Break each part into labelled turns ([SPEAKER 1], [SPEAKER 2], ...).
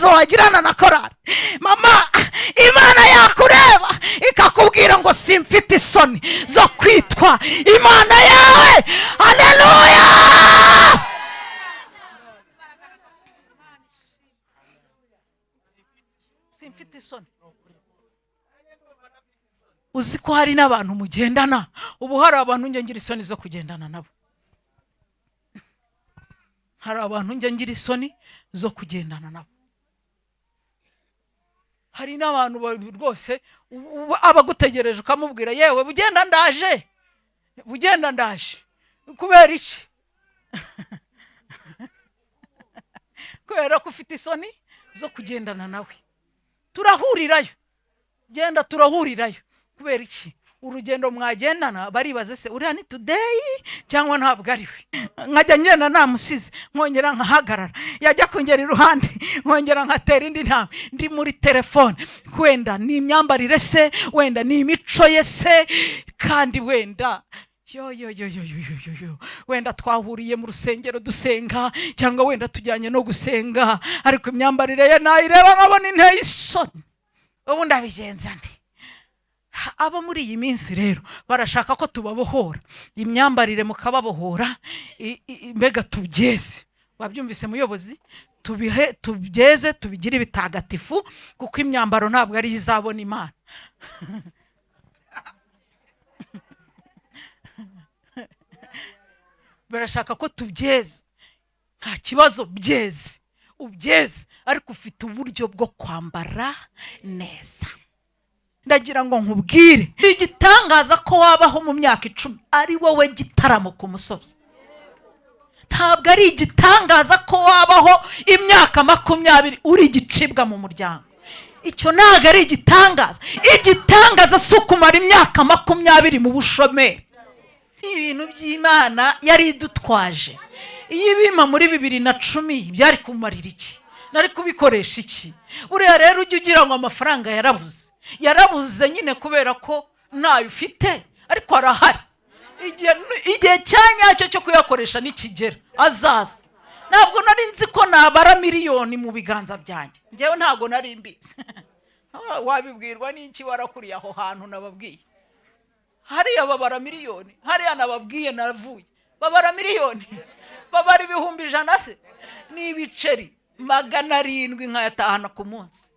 [SPEAKER 1] kibazo wagirana na korari, mama, Imana yakureba ikakubwira ngo simfite isoni zo kwitwa Imana yawe. Haleluya! Simfite isoni. Uzi ko hari n'abantu mugendana, ubu hari abantu njye ngira isoni zo kugendana nabo. Hari abantu njye ngira isoni zo kugendana nabo. Hari n'abantu rwose abagutegereje ukamubwira yewe bugenda ndaje, bugenda ndaje, kubera iki? Kubera ko ufite isoni zo kugendana nawe. Turahurirayo, genda turahurirayo. Kubera iki? Urugendo mwagendana baribaze se uriya ni today cyangwa ntabwo ari we. Nkajya ngenda namusize nkongera nkahagarara, yajya kungera iruhande nkongera nkatera indi ntambwe, ndi muri telefone. Wenda ni imyambarire se, wenda ni imico ye se, kandi wenda wenda twahuriye mu rusengero dusenga, cyangwa wenda tujyanye no gusenga, ariko imyambarire ye nayireba nkabona inteye isoni. Ubu ndabigenza nte? Abo muri iyi minsi rero barashaka ko tubabohora imyambarire, mukababohora mbega tubyeze. Wabyumvise muyobozi? Tubyeze tubigire bitagatifu, kuko imyambaro ntabwo ari izabona Imana. Barashaka ko tubyeze. Nta kibazo, byeze, ubyeze, ariko ufite uburyo bwo kwambara neza. Ndagira ngo nkubwire, igitangaza ko wabaho mu myaka 10 ari wowe gitaramo ku musozi. Ntabwo ari igitangaza ko wabaho imyaka 20 uri gicibwa mu muryango. Icyo ntabwo ari igitangaza. Igitangaza si ukumara imyaka 20 mu bushomeri. Ibintu by'Imana yari idutwaje. Iyo ibima muri 2010 byari kumarira iki? Nari kubikoresha iki? Uriya rero ujye ugira ngo amafaranga yarabuze nyine kubera ko ntayo ufite, ariko arahari. Igihe cyanyacyo cyo kuyakoresha nikigera azaza. Ntabwo nari nzi ko nabara miliyoni mu biganza byanjye. Ngewe ntabwo nari mbizi. Wabibwirwa n'iki warakuriye aho hantu nababwiye? Hariya babara miliyoni, hariya nababwiye navuye. Babara miliyoni, babara 100,000 se, n'ibiceri 700 nkayatahana ku munsi.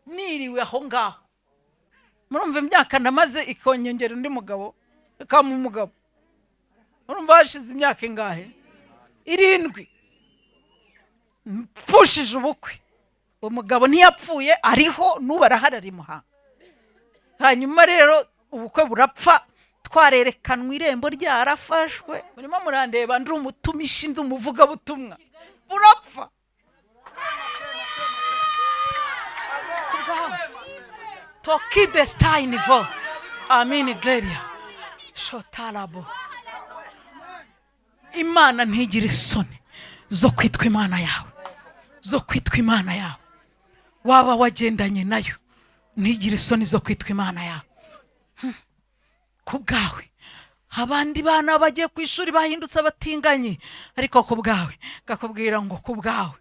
[SPEAKER 1] Niriwe aho ngaho. Murumva imyaka namaze ikonyengera undi mugabo, kama umugabo. Murumva hashize imyaka ingahe? 7. Mpfushije ubukwe. Umugabo ntiyapfuye, ariho n'ubaraharari Muhanga. Hanyuma rero ubukwe burapfa, twarerekanwa irembo ryarafashwe. Murimo murandeba ndi umutumishi, ndi umuvuga butumwa. Burapfa. Toki destiny vo. Amen gloria. Shotalabo. Imana ntigira isoni zo kwitwa Imana yawe. Zo kwitwa Imana yawe. Waba wagendanye nayo, ntigira isoni zo kwitwa Imana yawe. Kubwawe. Abandi bana bagiye ku ishuri bahindutse abatinganye, ariko kubwawe gakubwira ngo kubwawe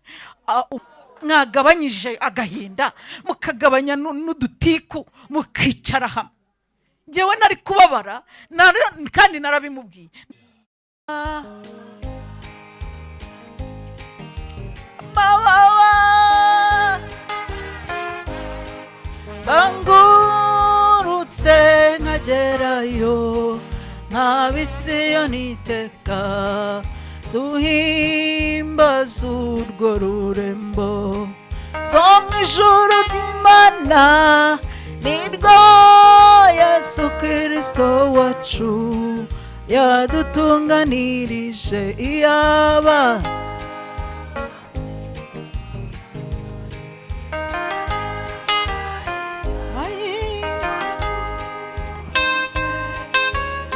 [SPEAKER 1] mwagabanyije agahinda, mukagabanya n'udutiku, mukicara hamwe. Ngewe nari kubabara kandi narabimubwiye. Bangurutse nkagerayo, nkabisiyo niteka, duhimbaza urwo rurembo rwo mu ijuru ry'Imana, nirwo Yesu Kristo wacu yadutunganirije. Iyaba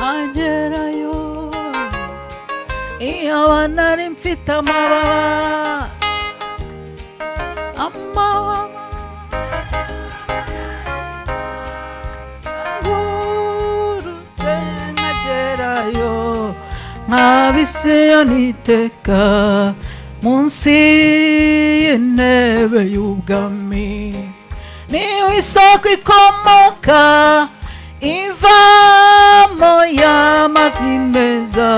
[SPEAKER 1] agerayo, iyaba nari mfite amababa, ngurutse nkagerayo, nkabisiyo niteka, munsi y'intebe y'ubwami, niwe isoko ikomoka ivamo y'amazi meza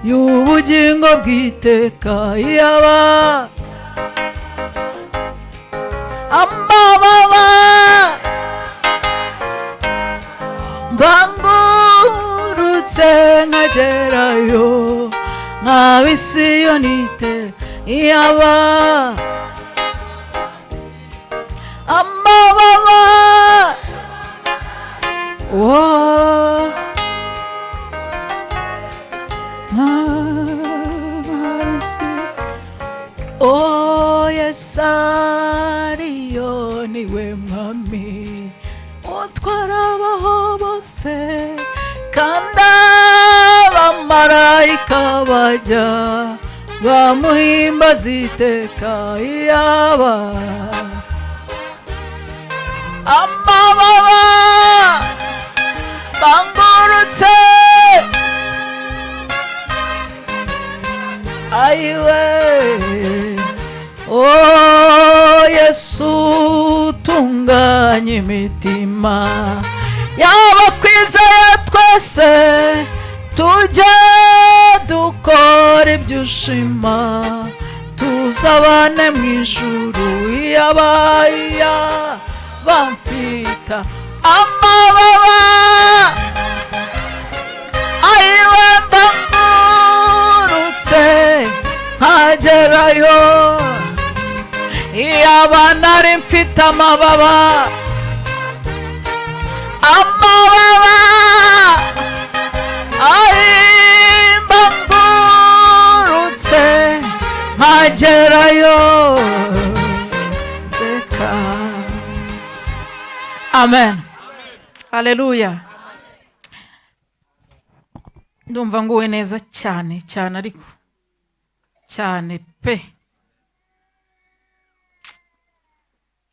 [SPEAKER 1] y'ubugingo bw'iteka. Yaba amababa ngangurutse nkagerayo nkaba isiyonite. Yaba amababa Yesu ariyo niwe mwami utwara abaho bose, kandi abamarayika bajya bamuhimbaza iteka. Yaba amababa bangurutse ayiwe, Yesu tunganya imitima y'abakwizeye twese, tujye dukora ibyo ushima, tuzabane mu ijuru. Yabaya bamfita amababa ayiwe mbangurutse nkagerayo. Yaba nari mfite amababa, amababa mbangurutse nkagerayo. Reka. Amen. Haleluya. Ndumva nguwe neza cyane cyane, ariko cyane pe.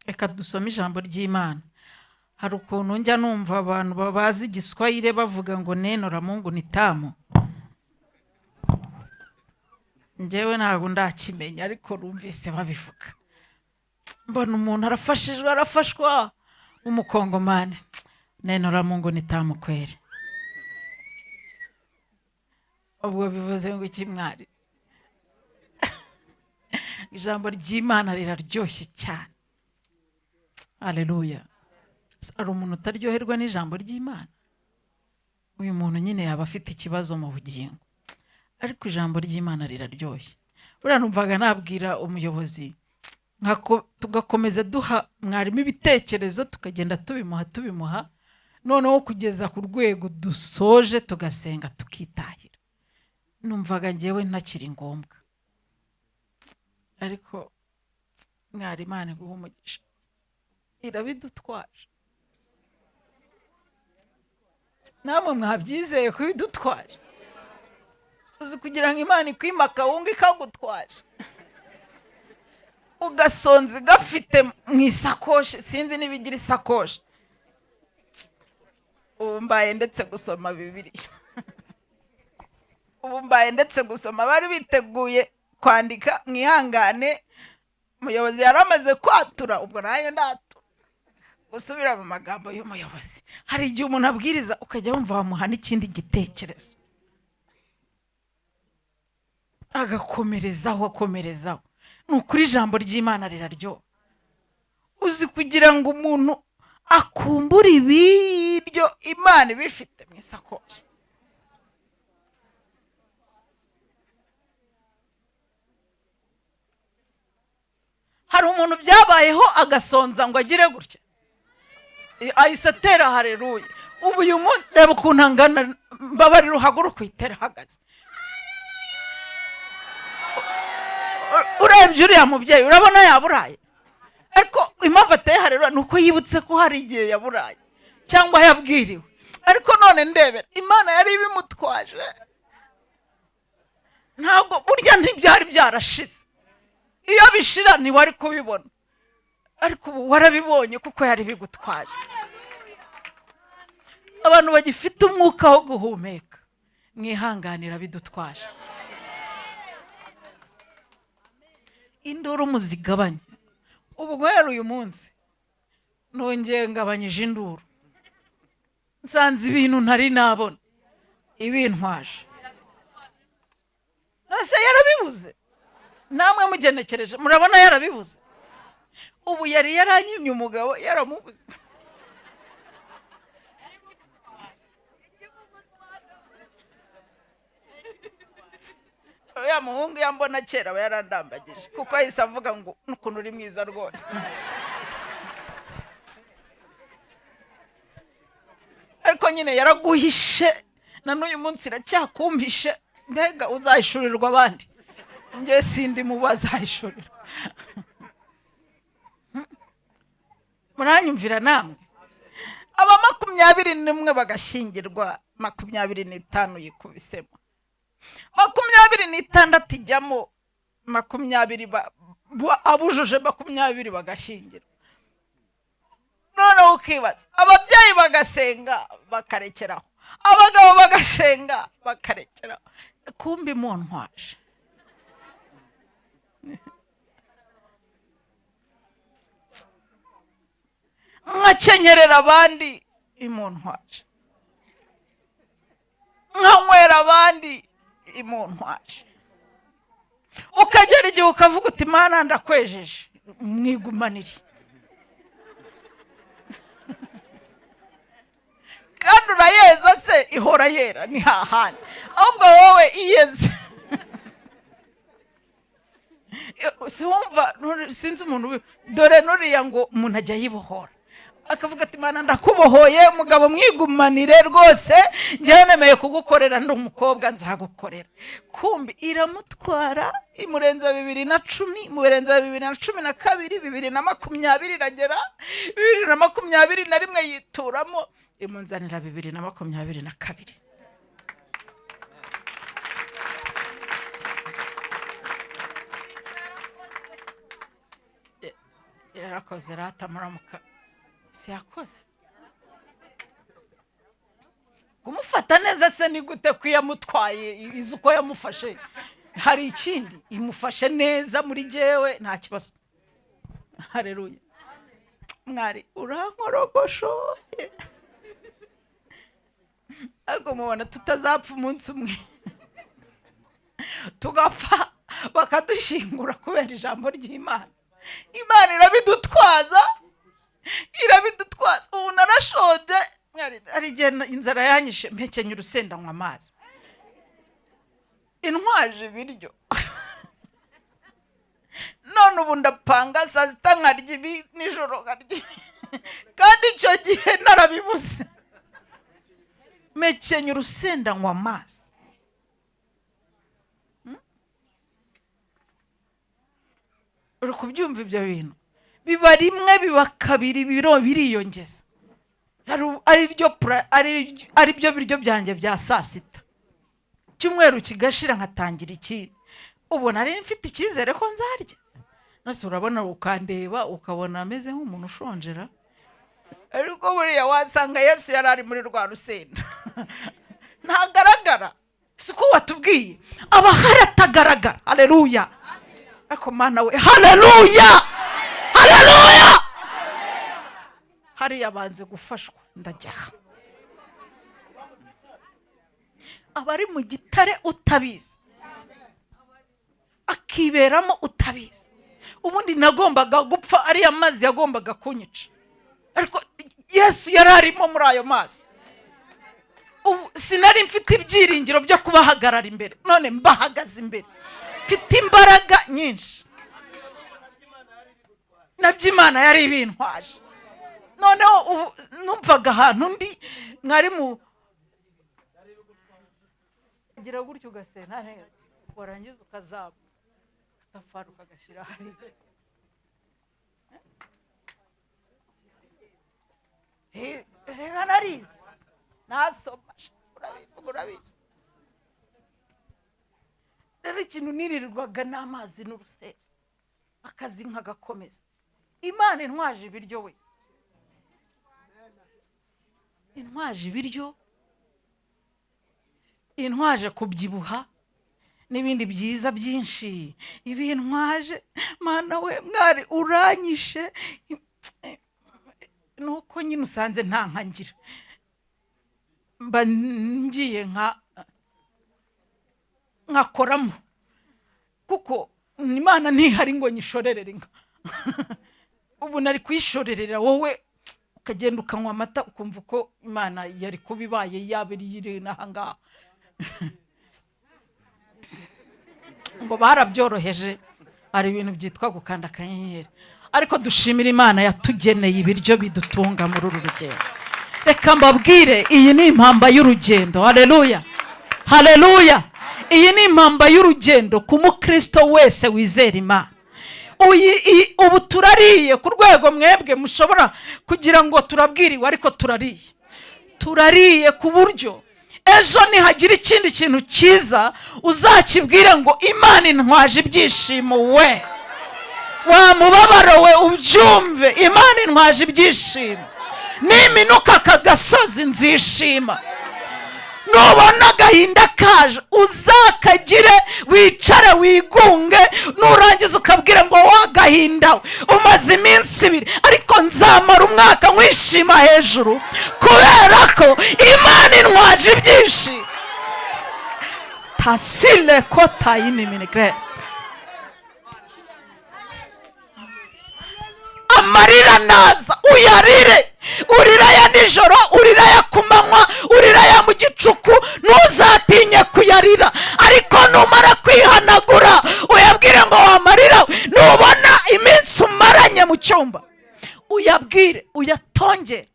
[SPEAKER 1] Reka dusome ijambo ry'Imana. Hari ukuntu njya numva abantu babazi igiswahili bavuga ngo neno la Mungu ni tamu. Njyewe ntabwo ndakimenya, ariko rumvise babivuga. Mbona umuntu arafashijwe, arafashwa umukongomani. Neno la Mungu ni tamu kweli. Ubwo bivuze ngo iki mwari? Ijambo ry'Imana riraryoshye cyane. Haleluya. Ari umuntu utaryoherwa n'ijambo ry'Imana? Uyu muntu nyine yaba afite ikibazo mu bugingo. Ariko ijambo ry'Imana riraryoshye. Buriya numvaga nabwira umuyobozi tugakomeza duha mwarimu ibitekerezo, tukagenda tubimuha noneho kugeza ku rwego dusoje tugasenga tukitahira. Numvaga njyewe ntakiri ngombwa, ariko Imana iguha umugisha, irabidutwaje. Namwe mwabyizeye ko bidutwaje? Uzi kugira ngo Imana ikwima akawunga ikagutwaje, ugasonza gafite mu isakoshi, sinzi nibigira isakoshi. Ubu mbaye ndetse gusoma Bibiliya. Ubu mbaye ndetse gusoma, bari biteguye kwandika mwihangane, umuyobozi yaramaze kwatura, ubwo nayo ndatura gusubira mu magambo y'umuyobozi. Hari igihe umuntu abwiriza ukajya wumva wamuha n'ikindi gitekerezo, agakomerezaho akomerezaho. Nukuri ijambo ry'Imana riraryoha. Uzi kugira ngo umuntu akumbure ibiryo Imana ibifite mu isakoshi. Hari umuntu byabayeho agasonza ngo agire gutya, ahise atera haleluya. Ubu uyu muntu reba ukuntu angana, mbabarira uhaguruka uyitera hagaze. Urebye uriya mubyeyi urabona yaburaye, ariko impamvu ateye haleluya nuko yibutse ko hari igihe yaburaye cyangwa yabwiriwe. Ariko none ndebera, Imana yari ibimutwaje. Ntabwo burya ntibyari byarashize. Iyo bishira ni wari kubibona, ariko ubu warabibonye kuko yari bigutwaje. Abantu bagifite umwuka wo guhumeka, mwihanganira bidutwaje. induru muzigabanye. Ubu guhera uyu munsi nongeye ngabanyije induru, nsanze ibintu ntari nabona ibintwaje. Nase yarabibuze, namwe mugenekereje murabona yarabibuze. Ubu yari yaranyimye umugabo yaramubuze. Oya muhungu yambona kera aba yarandambagije kuko ahise avuga ngo n'ukuntu uri mwiza rwose. Ariko nyine yaraguhishe na n'uyu munsi iracyakumvishe, mbega uzahishurirwa abandi, njye sindi mu bazahishurirwa. Muranyumvira namwe? Aba 21 bagashyingirwa, 25 yikubisemo, 26 ijyamo, 20 abujuje 20 bagashyingirwa. Noneho ukibaza, ababyeyi bagasenga bakarekeraho, abagabo bagasenga bakarekeraho, kumbi muntwaje. Nkakenyerera abandi imuntwaje, nkanywera abandi imuntwaje. Ukagera igihe ukavuga uti Imana ndakwejeje, mwigumanire. Kandi urayeza se ihora yera ni hahandi, ahubwo wowe iyeze. Siwumva sinzi umuntu dore nuriya ngo umuntu ajya yibohora akavuga ati Imana ndakubohoye mugabo mwigumanire rwose, njyewe nemeye kugukorera, ndi umukobwa nzagukorera. Kumbi iramutwara imurenza 2010, murenza 2012, 2020 iragera 2021 yituramo imunzanira 2022. Yarakoze rata muramuka, siyakoze kumufata neza se ni gute kwiyamutwaye izi uko yamufashe. Hari ikindi imufashe neza muri jewe nta kibazo. Haleluya. Mwari urankorogoshoye, ariko mubona tutazapfa umunsi umwe tugapfa bakadushingura kubera ijambo ry'Imana. Imana irabidutwaza. Ubu narashoje, ari igihe inzara yanyishe mpekenya urusenda nywa amazi, intwaje ibiryo. None ubu ndapanga saa sita nkarya ibi, nijoro nkarya, kandi icyo gihe narabibuze. Mpekenya urusenda nywa amazi. Uri kubyumva ibyo bintu? Biba rimwe, biba kabiri, biriyongeza. Ari byo biryo byanjye bya saa sita. Cyumweru kigashira nkatangira ikindi. Ubu nari mfite icyizere ko nzarya. Nase urabona ukandeba ukabona ameze nk'umuntu ushonjera. Ariko buriya wasanga Yesu yari ari muri rwa rusenda. Ntagaragara. Siko watubwiye. Aba haratagaragara. Haleluya. Ariko Mana we, haleluya. Haleluya. Hari yabanze gufashwa ndajyaha. Abari mu gitare utabizi, akiberamo utabizi. Ubundi nagombaga gupfa, ari amazi yagombaga kunyica, ariko Yesu yari arimo muri ayo mazi. Sinari mfite ibyiringiro byo kubahagarara imbere, none mbahagaze imbere mfite imbaraga nyinshi. Nabyo Imana yari ibintwaje. Noneho numvaga ahantu ndi, mwari mu gira gutyo ugasena neza, warangiza ukazaba atafari ukagashyira hari. Reka narize nasomasha, urabizi. Rero ikintu nirirwaga n'amazi n'urusenda, akazi nkagakomeza. Imana intwaje ibiryo we, intwaje ibiryo, intwaje kubyibuha, n'ibindi byiza byinshi ibintwaje. Mana we mwari uranyishe, nuko nyine usanze nta nkangira, mba ngiye nkakoramo, kuko Imana ntihari ngo nyishorerere inka. Ubu nari kuyishorerera wowe ukagenda ukanywa amata ukumva ko Imana yari kubibaye yabiriye n'ahangaha. Ngo barabyoroheje, hari ibintu byitwa gukanda akanyenyeri. Ariko dushimira Imana yatugeneye ibiryo bidutunga muri uru rugendo. Reka mbabwire, iyi ni impamba y'urugendo. Haleluya, haleluya. Iyi ni impamba y'urugendo ku mukristo wese wizera Imana. Ubu turariye ku rwego mwebwe mushobora kugira ngo turabwiriwe, ariko turariye ku buryo ejo nihagira ikindi kintu cyiza uzakibwire ngo Imana intwaje ibyishimo. We wa mubabaro we ubyumve, Imana intwaje ibyishimo. Niminuka aka gasozi nzishima. Nubona agahinda kaje uzakagire, wicare wigunge, nurangiza ukabwira ngo wagahinda umaze iminsi 2 ariko nzamara umwaka nkwishima hejuru, kubera ko Imana intwaje ibyinshi. Tasile kota yiniminigre. Amarira naza uyarire, urira ya nijoro, urira ya kumanywa, urira ya mu gicuku, ntuzatinye kuyarira. Ariko numara kwihanagura uyabwire ngo wamarira, nubona iminsi umaranye mu cyumba uyabwire, uyatongere,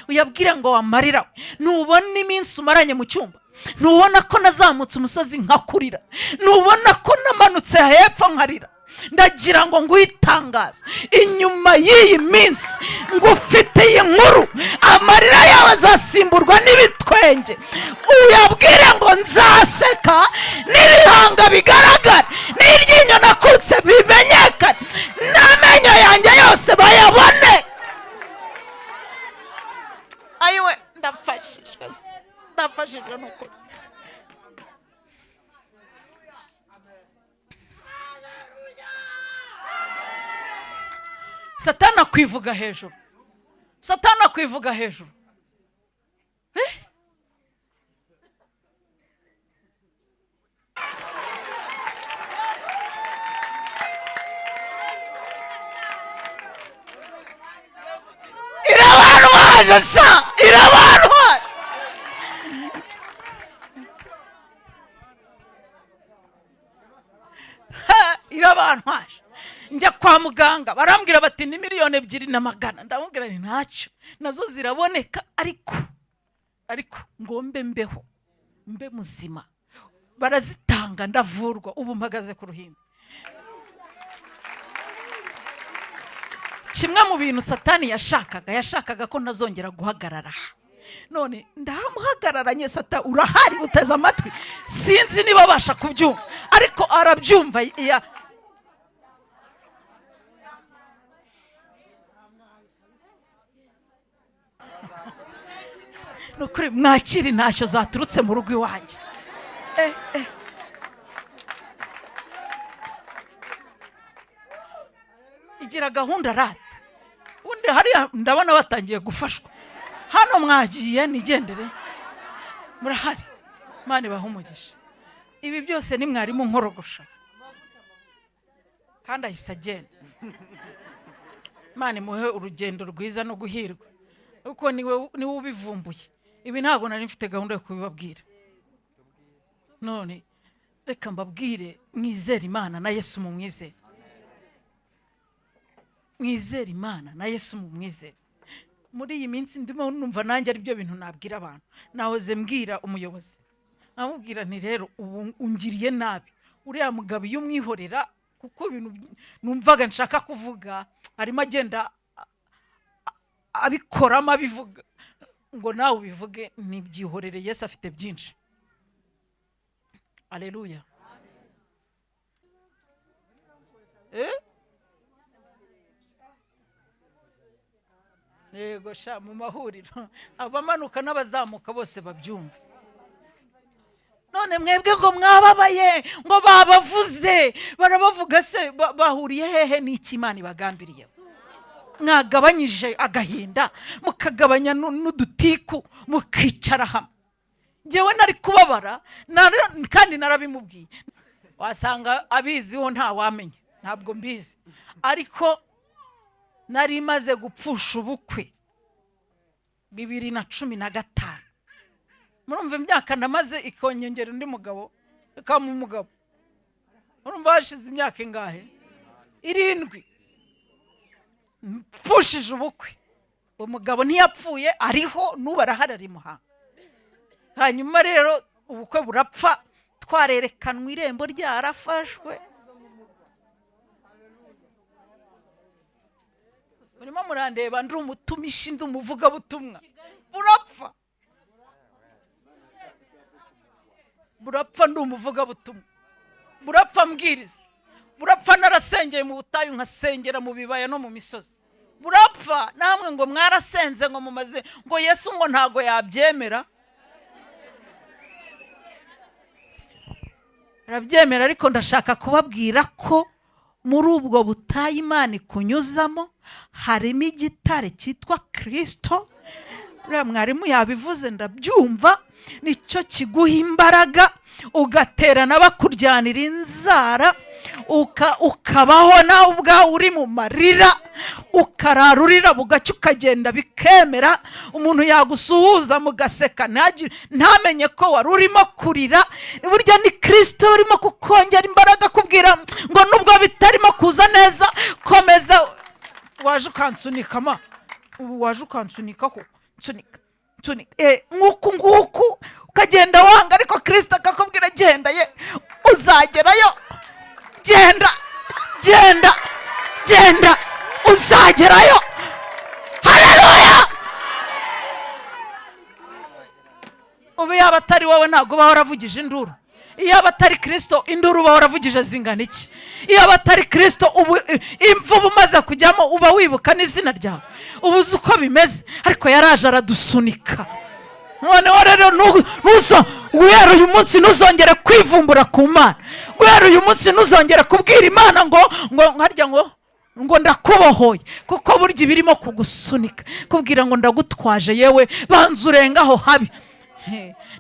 [SPEAKER 1] uyabwire ngo wamarira. Nubona iminsi umaranye mu cyumba, nubona ko nazamutse umusozi nkakurira, nubona ko namanutse hepfo nkarira, ndagira ngo ngwitangaze inyuma y'iyi minsi ngufitiye inkuru. Amarira yawe azasimburwa n'ibitwenge. Uyabwire ngo nzaseka, n'ibihanga bigaragara, n'iryinyo nakutse bimenyekane, n'amenyo yanjye yose bayabone. Ayiwe ndafashijwe n'ukuri. Satani akwivuga hejuru, Satani akwivuga hejuru. Irabanwaje sa, irabanwaje. Irabanwaje. Njya kwa muganga barambwira bati ni 2,200,000. Ndamubwira ni ntacyo, nazo ziraboneka, ariko ngombe mbeho, mbe muzima. Barazitanga ndavurwa, ubu mpagaze ku ruhimbi. Kimwe mu bintu Satani yashakaga ko ntazongera guhagarara. None ndamuhagararanye. Sata urahari, uteze amatwi, sinzi niba basha kubyumva, ariko arabyumva. Nukuri mwakiri ntacyo zaturutse mu rugo iwanjye. Igira gahunda rata. Undi hariya ndabona batangiye gufashwa. Hano mwagiye nigendere, murahari. Imana ibahe umugisha. Ibi byose ni mwarimu nkorogosha, kandi ahise agenda. Imana imuhe urugendo rwiza no guhirwa, kuko niwe ubivumbuye. Ibi ntabwo nari mfite gahunda yo kubibabwira. None reka mbabwire, mwizere Imana na Yesu mumwizere. Mwizere Imana na Yesu mumwizere. Muri iyi minsi ndimo numva nanjye ari byo bintu nabwira abantu. Nahoze mbwira umuyobozi, amubwira nti rero ubu ungiriye nabi, uriya mugabo iyo umwihorera, kuko ibintu numvaga nshaka kuvuga arimo agenda abikoramo abivuga, ngo nawe ubivuge ntibyihorere. Yesu afite byinshi. Haleluya. Yego sha, mu mahuriro abamanuka n'abazamuka bose babyumva. none mwebwe ngo mwababaye ngo babavuze barabavuga se bahuriye hehe n'iki Imana ibagambiriye? Mwagabanyije agahinda mukagabanya n'udutiku mukicara hamwe. Njyewe nari kubabara kandi narabimubwiye. Wasanga abiziho nta wamenya, ntabwo mbizi, ariko nari maze gupfusha ubukwe 2015. Murumva imyaka namaze ikonyengera undi mugabo kama umugabo. Murumva hashize imyaka ingahe? 7. Mfushije ubukwe. Umugabo ntiyapfuye, ariho n'ubarahari Muhanga. Hanyuma rero ubukwe burapfa, twarerekanwa irembo ryarafashwe. Murimo murandeba ndi umutumishi ndi umuvuga butumwa. Burapfa. Burapfa ndi umuvuga butumwa. Burapfa mbwiriza. Burapfa narasengeye mu butayu nkasengera mu bibaya no mu misozi. Burapfa namwe ngo mwarasenze ngo mumaze ngo Yesu ngo ntago yabyemera. Arabyemera, ariko ndashaka kubabwira ko muri ubwo butayu Imana ikunyuzamo harimo igitare cyitwa Kristo. Mwarimu yabivuze ndabyumva, nicyo kiguha imbaraga ugaterana bakuryanira inzara, ukabaho nawe ubwawe uri mu marira, ukararurira bugacya ukagenda bikemera. Umuntu yagusuhuza mugaseka ntamenye ko wari urimo kurira. Burya ni Kristo urimo kukongera imbaraga kubwira ngo nubwo bitarimo kuza neza komeza. Waje ukansunika ma, waje ukansunika ko nsunika nguku ukagenda wanga, ariko Kristo akakubwira genda ye uzagerayo, genda uzagerayo. Haleluya! Ubu yaba atari wowe ntabwo uba waravugije induru. Iyo abatari Kristo induru uba waravugije zingana iki? Iyo abatari Kristo ubu imvubu umaze kujyamo uba wibuka n'izina ryawe, ubu uzi uko bimeze. Ariko yaraje aradusunika. Noneho rero guhera uyu munsi ntuzongere kwivumbura ku Mana. Guhera uyu munsi ntuzongere kubwira Imana ngo nkarya ngo ndakubohoye, kuko burya ibirimo kugusunika kubwira ngo ndagutwaje yewe banza urengaho habi.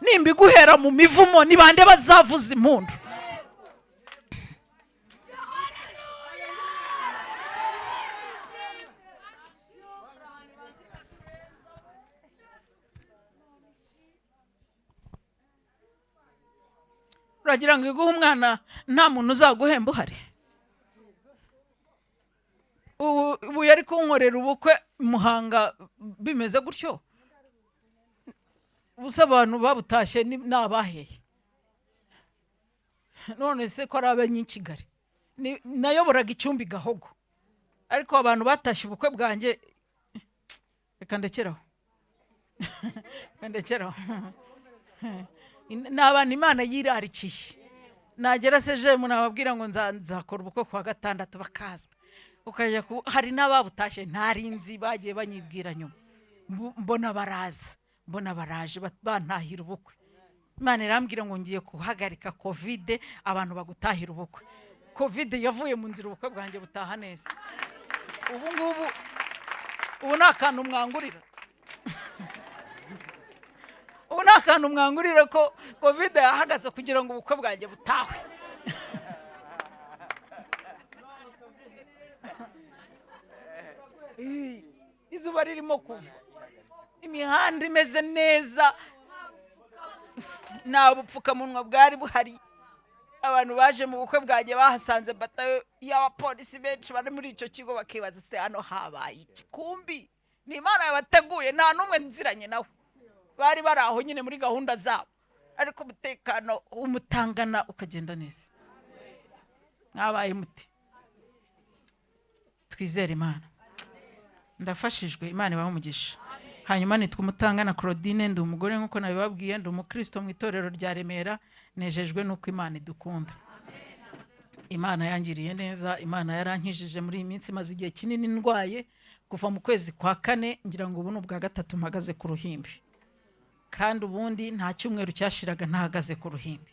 [SPEAKER 1] Nimba guhera mu mivumo ni bande bazavuza impundu? Uragira ngo iguhe umwana nta muntu uzaguhemba uhari? Ubu yari kunkorera ubukwe Muhanga bimeze gutyo. Ubusa abantu babutashye n'abaheye. None se ko ari abanyikigali nayoboraga icyumbi Gahogo, ariko abantu batashye ubukwe bwanjye reka ndekeraho. N'abantu Imana yirarikiye. Nagera SEGEEM nababwira ngo nzakora ubukwe kwa gatandatu bakaza, ukajya hari n'ababutashye ntarinzi bagiye banyibwira nyuma, mbona baraje bantahira ubukwe. Imana irambwira ngo ngiye kuhagarika COVID, abantu bagutahira ubukwe. COVID yavuye mu nzira ubukwe bwanjye butaha neza. Ubu nta kantu mwangurira. Ubu nta kantu mwangurira ko COVID yahagaze kugira ngo ubukwe bwanjye butahwe. Izuba ririmo kuva, imihanda imeze neza, nta bupfukamunwa bwari buhari. Abantu baje mu bukwe bwanjye bahasanze batayo y'abapolisi benshi bari muri icyo kigo, bakibaza se hano habaye iki? Kumbi ni Imana yabateguye, nta n'umwe nziranye nawe, bari bari aho nyine muri gahunda zabo, ariko umutekano umutangana ukagenda neza. Mwabaye muti? Twizere Imana. Ndafashijwe, Imana ibahe umugisha. Hanyuma nitwa Umutangana Claudine, ndi umugore nkuko nabibabwiye, ndi umukristo mu itorero rya Remera. Nejejwe nuko Imana idukunda. Imana yangiriye neza, Imana yarankijije muri iyi minsi, maze igihe kinini ndwaye kuva mu kwezi kwa 4, ngira ngo ubu n'ubwa 3 mpagaze ku ruhimbi. Kandi ubundi nta cyumweru cyashiraga ntahagaze ku ruhimbi.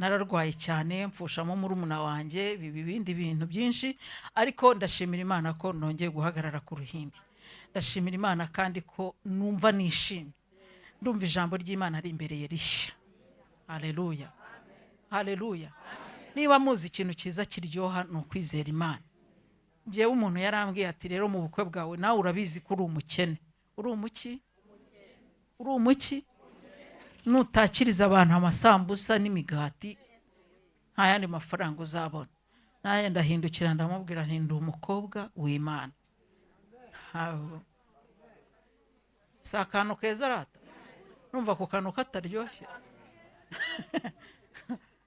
[SPEAKER 1] nararwaye cyane mfushamo murumuna wanjye bibindi bintu byinshi, ariko ndashimira Imana ko nongeye guhagarara ku ruhimbi. Ndashimira Imana kandi ko numva nishimye, ndumva ijambo ry'Imana ari imbere rishya. Haleluya, haleluya. Niba muzi ikintu cyiza kiryoha ni ukwizera Imana. Njyewe umuntu yarambwiye ati rero mu bukwe bwawe nawe urabizi ko uri umukene. Uri umuki? Uri umuki? Nutakiriza abantu amasambusa n'imigati nta yandi mafaranga uzabona. Naye ndahindukira ndamubwira nti ndi umukobwa w'Imana. Si akantu keza rata? Numva ku kantu kataryoshye.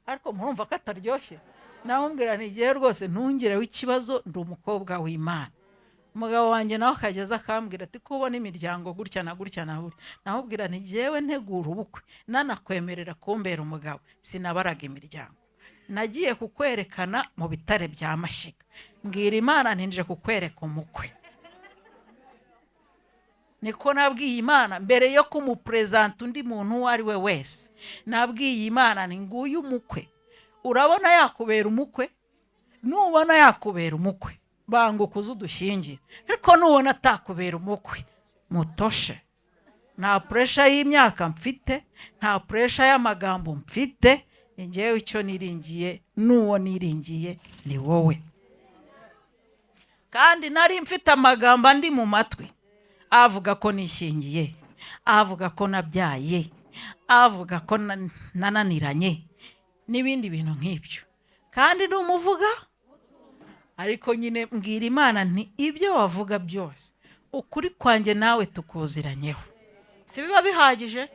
[SPEAKER 1] Ariko murumva kataryoshye. Namubwira nti igihe rwose ntungireho ikibazo, ndi umukobwa w'Imana. Umugabo wanjye nawe akageza akambwira ati kubona imiryango gutya na gutya na gutya. Namubwira nti jewe ntegura ubukwe nanakwemerera kumbera umugabo sinabaraga imiryango. Nagiye kukwerekana mu bitare bya Mashyiga. Mbwira Imana ntinje kukwereka umukwe. Niko nabwiye Imana mbere yo kumupresenta undi muntu uwo ari we wese. Nabwiye Imana ni nguyu umukwe. Urabona yakubera umukwe? Nubona yakubera umukwe banguka uzudushyingira, ariko nubona atakubera umukwe mutoshe. Nta pressure y'imyaka mfite, nta pressure y'amagambo mfite. Njyewe icyo niringiye nuwo niringiye ni wowe. Kandi nari mfite amagambo andi mu matwi avuga ko nishingiye, avuga ko nabyaye, avuga ko nananiranye n'ibindi bintu nk'ibyo, kandi n'umuvuga. Ariko nyine mbwira Imana nti ibyo wavuga byose ukuri kwanjye nawe tukuziranyeho. Si biba bihagije?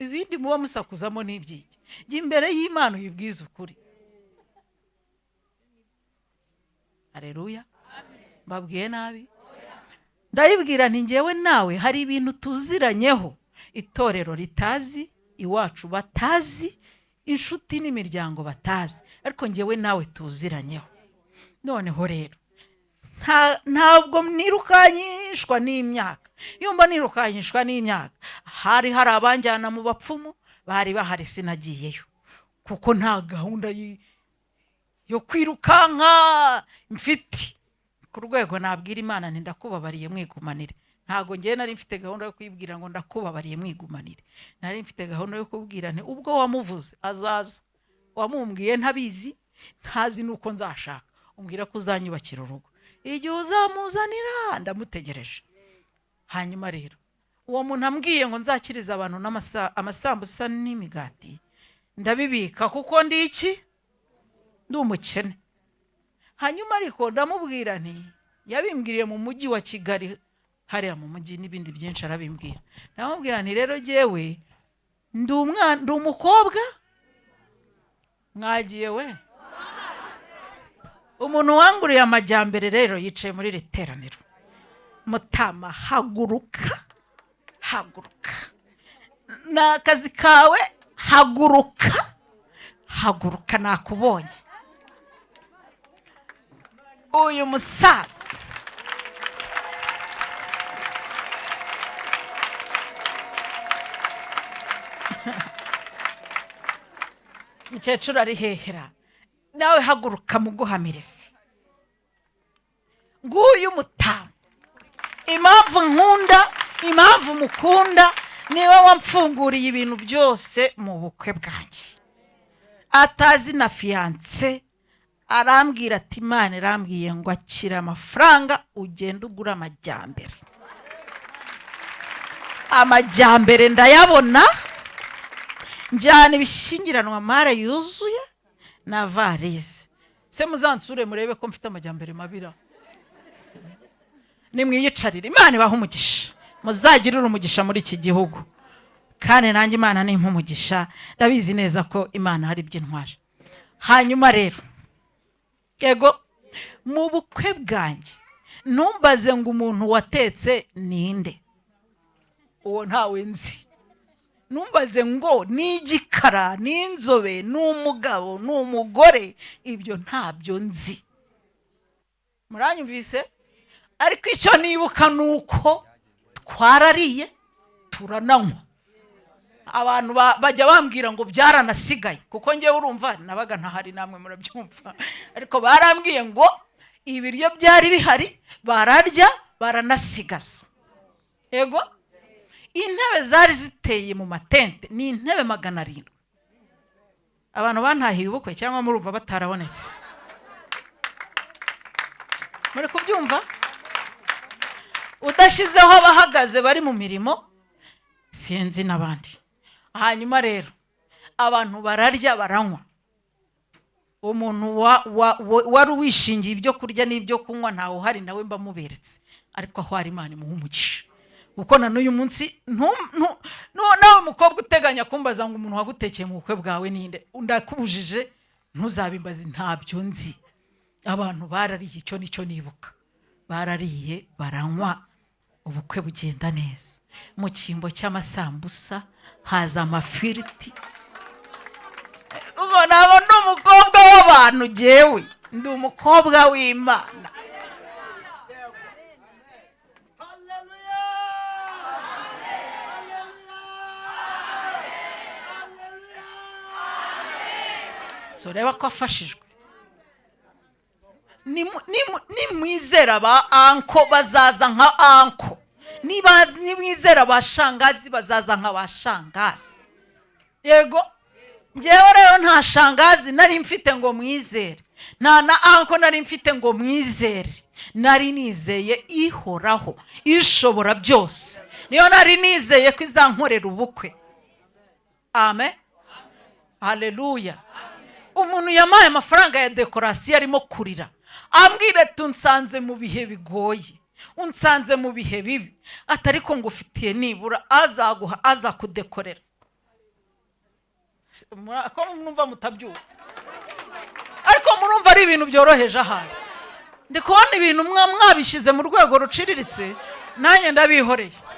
[SPEAKER 1] Ibindi muba musakuzamo n'ibyiki. Jya imbere y'Imana uyibwize ukuri. Haleluya. Mbabwiye nabi? Ndayibwira nti njyewe nawe hari ibintu tuziranyeho, itorero ritazi, iwacu batazi, inshuti n'imiryango batazi, ariko njyewe nawe tuziranyeho. Noneho rero ntabwo nirukanyishwa n'imyaka. Iyo mba nirukanyishwa n'imyaka, hari abanjyana mu bapfumu, bari bahari sinagiyeyo, kuko nta gahunda yo kwirukanka mfite. Ku rwego nabwira Imana nti ndakubabariye mwigumanire. Ntago ngiye nari mfite gahunda yo kwibwira ngo ndakubabariye mwigumanire. Nari mfite gahunda yo kubwira nti ubwo wamuvuze azaza, wamumbwiye ntabizi, ntazi nuko nzashaka, umbwira ko uzanyubakira urugo, igihe uzamuzanira ndamutegereje. Hanyuma rero uwo muntu ambwiye ngo nzakiriza abantu amasambusa n'imigati, ndabibika kuko ndi iki? Ndi umukene. Hanyuma ariko ndamubwira nti yabimbwiriye mu mujyi wa Kigali, hariya mu mujyi n'ibindi byinshi arabimbwira. Ndamubwira nti rero jewe ndi umukobwa mwagiye we. Umuntu wanguriye amajyambere rero yicaye muri riteraniro. Mutama haguruka, haguruka. N'akazi kawe haguruka, haguruka nakubonye. Uyu musaza mukecuru ari hehera, nawe haguruka muguhamirize. Nguyu mutama impamvu nkunda, impamvu mukunda, niwe wamfunguriye ibintu byose mu bukwe bwanjye. Atazi na fiance arambwira ati Imana irambwiye ngo akira amafaranga ugenda ugura amajyambere. Amajyambere ndayabona, njyana ibishyingiranwa mara yuzuye na varize. Se muzansure murebe ko mfite amajyambere mabira. Nimwiyicarire, Imana ibaha umugisha, muzagirira umugisha muri iki gihugu. Kandi nanjye Imana nimpa umugisha, ndabizi neza ko Imana hari by'intwari. Hanyuma rero yego mu bukwe bwanjye numbaze ngo umuntu watetse ninde, uwo ntawe nzi. Numbaze ngo ni igikara, ni inzobe, ni umugabo, ni umugore, ibyo ntabyo nzi. Muranyumvise? Ariko icyo nibuka nuko twarariye turananywa. abantu bajya bambwira ngo byaranasigaye kuko ngewe urumva nabaga ntahari, namwe murabyumva, ariko barambwiye ngo ibiryo byari bihari bararya baranasigaza. Yego, intebe zari ziteye mu matente ni intebe 700. Abantu bantahiye ubukwe cyangwa murumva batarabonetse? Muri kubyumva? Udashizeho abahagaze bari mu mirimo sinzi n'abandi. Hanyuma rero abantu bararya baranywa. Umuntu wari wishingiye ibyo kurya n'ibyo kunywa ntawe uhari, nawe mba muberetse, ariko aho ari Imana imuha umugisha. Uko na n'uyu munsi nawe mukobwa uteganya kumbaza ngo umuntu wagutekeye mu bukwe bwawe ninde, ndakubujije ntuzabimbaze, ntabyo nzi. Abantu barariye, icyo nicyo nibuka, barariye baranywa, ubukwe bugenda neza. Mu cyimbo cy'amasambusa haza amafiriti. Ubwo nabo ndi umukobwa w'abantu, jewe ndi umukobwa w'Imana. So reba ko afashijwe. Nimwizera ba anko bazaza nka anko, nimwizera ba shangazi bazaza nka ba shangazi. Yego, njyewe rero nta shangazi nari mfite ngo mwizere, nta na anko nari mfite ngo mwizere. Nari nizeye ihoraho ishobora byose, niyo nari nizeye ko izankorera ubukwe. Amen, haleluya. Umuntu yamaye amafaranga ya dekorasiyo arimo kurira, ambwira tunsanze mu bihe bigoye, unsanze mu bihe bibi, atari ko ngo ufitiye nibura azaguha, azakudekorera. Ko mwumva mutabyuka, ariko murumva ari ibintu byoroheje. Ahari ndi kubona ibintu mwabishize mu rwego ruciriritse, nanjye ndabihoreye.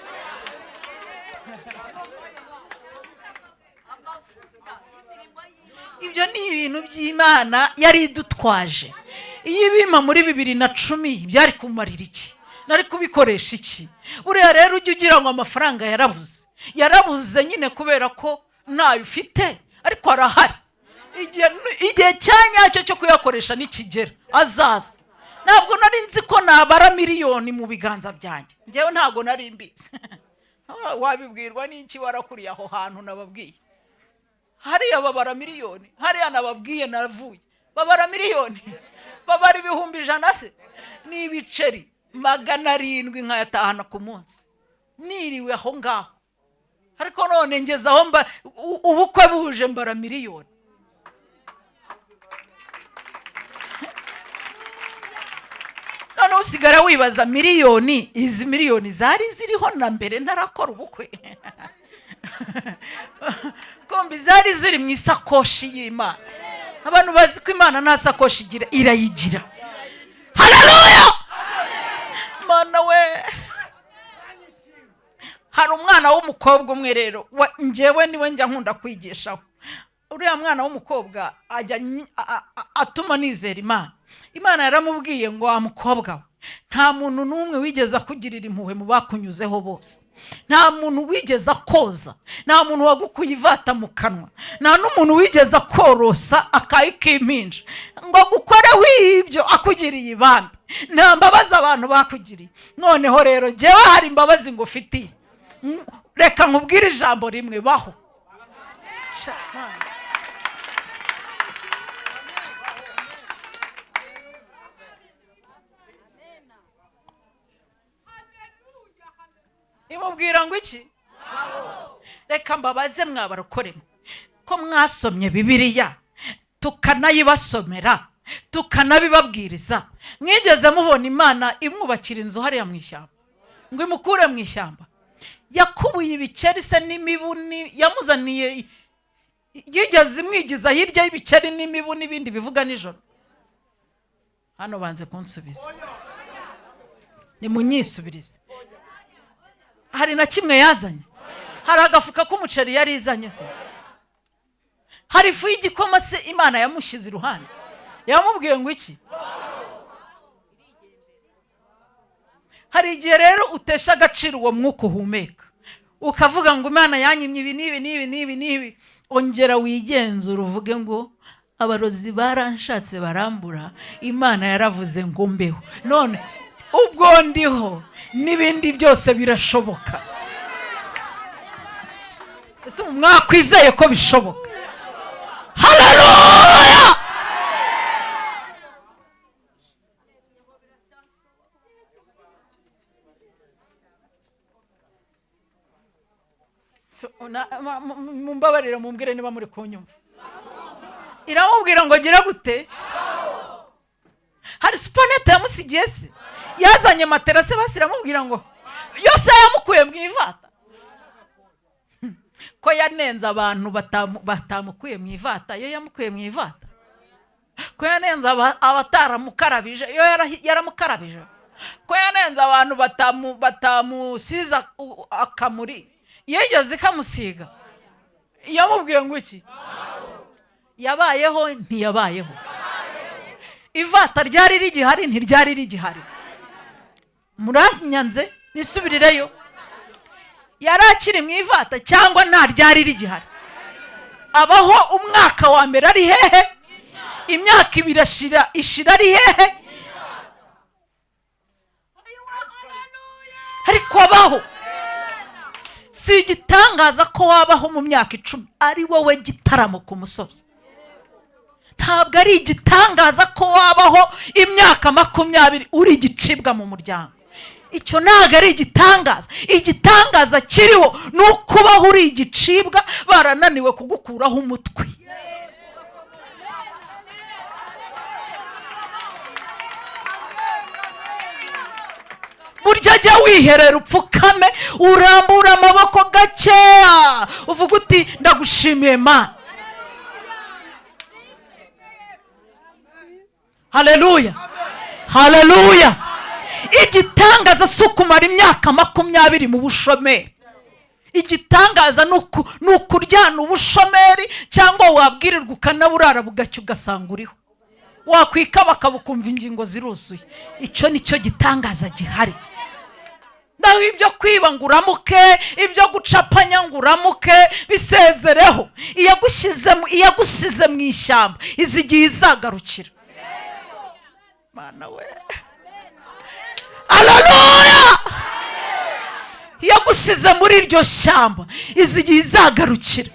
[SPEAKER 1] Ibyo ni ibintu by'Imana yari idutwaje. Iyo ibima muri 2010 byari kumarira iki? Nari kubikoresha iki? Uriya rero ujye ugira ngo amafaranga yarabuze nyine kubera ko ntayo ufite, ariko arahari. Igihe cyanyacyo cyo kuyakoresha nikigera azaza. Ntabwo nari nzi ko nabara miliyoni mu biganza byanjye, njyewe ntabwo nari mbizi. Wabibwirwa n'iki warakuriye aho hantu nababwiye? Hariya babara miliyoni, hariya nababwiye navuye babara miliyoni, babara 100,000 se n'ibiceri 700 nkayatahana ku munsi, niriwe aho ngaho. Ariko none ngeze aho ubukwe buje mbara miliyoni. None usigara wibaza miliyoni, izi miliyoni zari ziriho na mbere ntarakora ubukwe? Kombi zari ziri mu isakoshi y'Imana. Abantu bazi ko Imana nta sakoshi igira, irayigira. Haleluya! Mana we, hari umwana w'umukobwa umwe rero, njyewe niwe njya nkunda kwigishaho. Uriya mwana w'umukobwa ajya atuma nizera Imana. Imana yaramubwiye ngo wa mukobwa we, nta muntu n'umwe wigeze akugirira impuhwe mu bakunyuzeho bose. Nta muntu wigeze akoza, nta muntu wagukuye ivata mu kanwa, nta n'umuntu wigeze akorosa akayi k'impinja ngo gukoreho ibyo akugiriye ibambe. Nta mbabazi abantu bakugiriye. Noneho rero njyewe hari imbabazi ngo ufitiye. Reka nkubwire ijambo rimwe, baho. Imubwira ngo iki? Reka mbabaze mwabarokoremo ko mwasomye Bibiliya tukanayibasomera tukanabibabwiriza. Mwigeze mubona Imana imwubakira inzu hariya mu ishyamba ngo imukure mu ishyamba? Yakubuye ibikeri se n'imibuni yamuzaniye, yigeze imwigiza hirya y'ibikeri n'imibu n'ibindi bivuga nijoro? Hano banze kunsubiza, nimunyisubirize. Hari na kimwe yazanye? Hari agafuka k'umuceri yari izanye se? Hari ifu y'igikoma se Imana yamushyize iruhande? Yamubwiye ngo iki? Hari igihe rero utesha agaciro uwo mwuka uhumeka, ukavuga ngo Imana yanyimye ibi n'ibi n'ibi n'ibi n'ibi, ongera wigenzura uvuge ngo abarozi baranshatse barambura, Imana yaravuze ngo mbeho, none ubwo ndiho n'ibindi byose birashoboka. Ese mwakwizeye ko bishoboka? Haleluya! Mumbabarira mumbwire niba muri kunyumva. Iramubwira ngo gira gute? Hari supanete yamusigiye se, yazanye materase basiramubwira ngo yose yamukuye mu ivata. Ko yanenze abantu batamukuye mu ivata, yo yamukuye mu ivata. Ko yanenze abataramukarabije, yo yaramukarabije. Ko yanenze abantu batamusiza akamuri, yigeze kamusiga. Yamubwiye ngo iki? Yabayeho ntiyabayeho? Ivata ryari rigihari ntiryari rigihari? Muranyanze nisubirireyo. Yari akiri mu ivata cyangwa nta ryari rigihari? Abaho umwaka wa mbere ari hehe? Imyaka ibiri ishira ari hehe? Ariko abaho. Si igitangaza ko wabaho mu myaka 10 ari wowe gitaramo ku musozi. Ntabwo ari igitangaza ko wabaho imyaka 20 uri igicibwa mu muryango. Icyo ntabwo ari igitangaza. Igitangaza kiriho nuko ubaho uri igicibwa barananiwe kugukuraho umutwe. Burya jya wiherera upfukame, urambura amaboko gakeya, uvuga uti ndagushimiye Mana. Haleluya, haleluya. Igitangaza si ukumara imyaka 20 mu bushomeri. Igitangaza ni ukuryana ubushomeri, cyangwa wabwirirwa ukanaburara bugacyo ugasanga uriho. Wakwika bakabukumva ingingo ziruzuye. Icyo nicyo gitangaza gihari. Naho ibyo kwiba ngo uramuke, ibyo gucapanya ngo uramuke, bisezereho. Iyagusize mu ishyamba izigiye izagarukira. Mana we, haleluya. Iyagusize muri iryo shyamba izigiye izagarukira.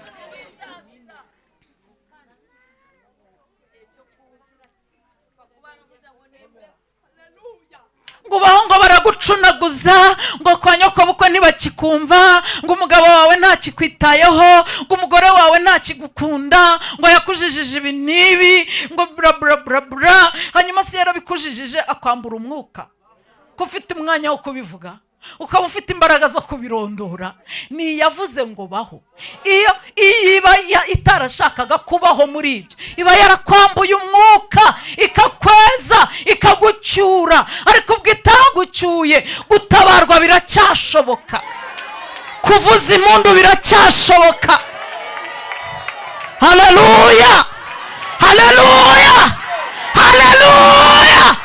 [SPEAKER 1] Ngo bahongo baragucunaguza, ngo kwa nyoko bukwe ntibakikumva, ngo umugabo wawe ntakikwitayeho, ngo umugore wawe ntakigukunda, ngo yakujijije ibi nibi, ngo bra bra bra bra. Hanyuma se yarabikujijije akwambura umwuka. Ko ufite umwanya wo kubivuga, ukaba ufite imbaraga zo kubirondora. Ni yavuze ngo baho. Iyo iba itarashakaga kubaho muri ibyo, iba yarakwambuye umwuka, ikakweza, ikagucyura. Ariko ubwo itagucyuye, gutabarwa biracyashoboka, kuvuza impundu biracyashoboka. Haleluya, haleluya, haleluya.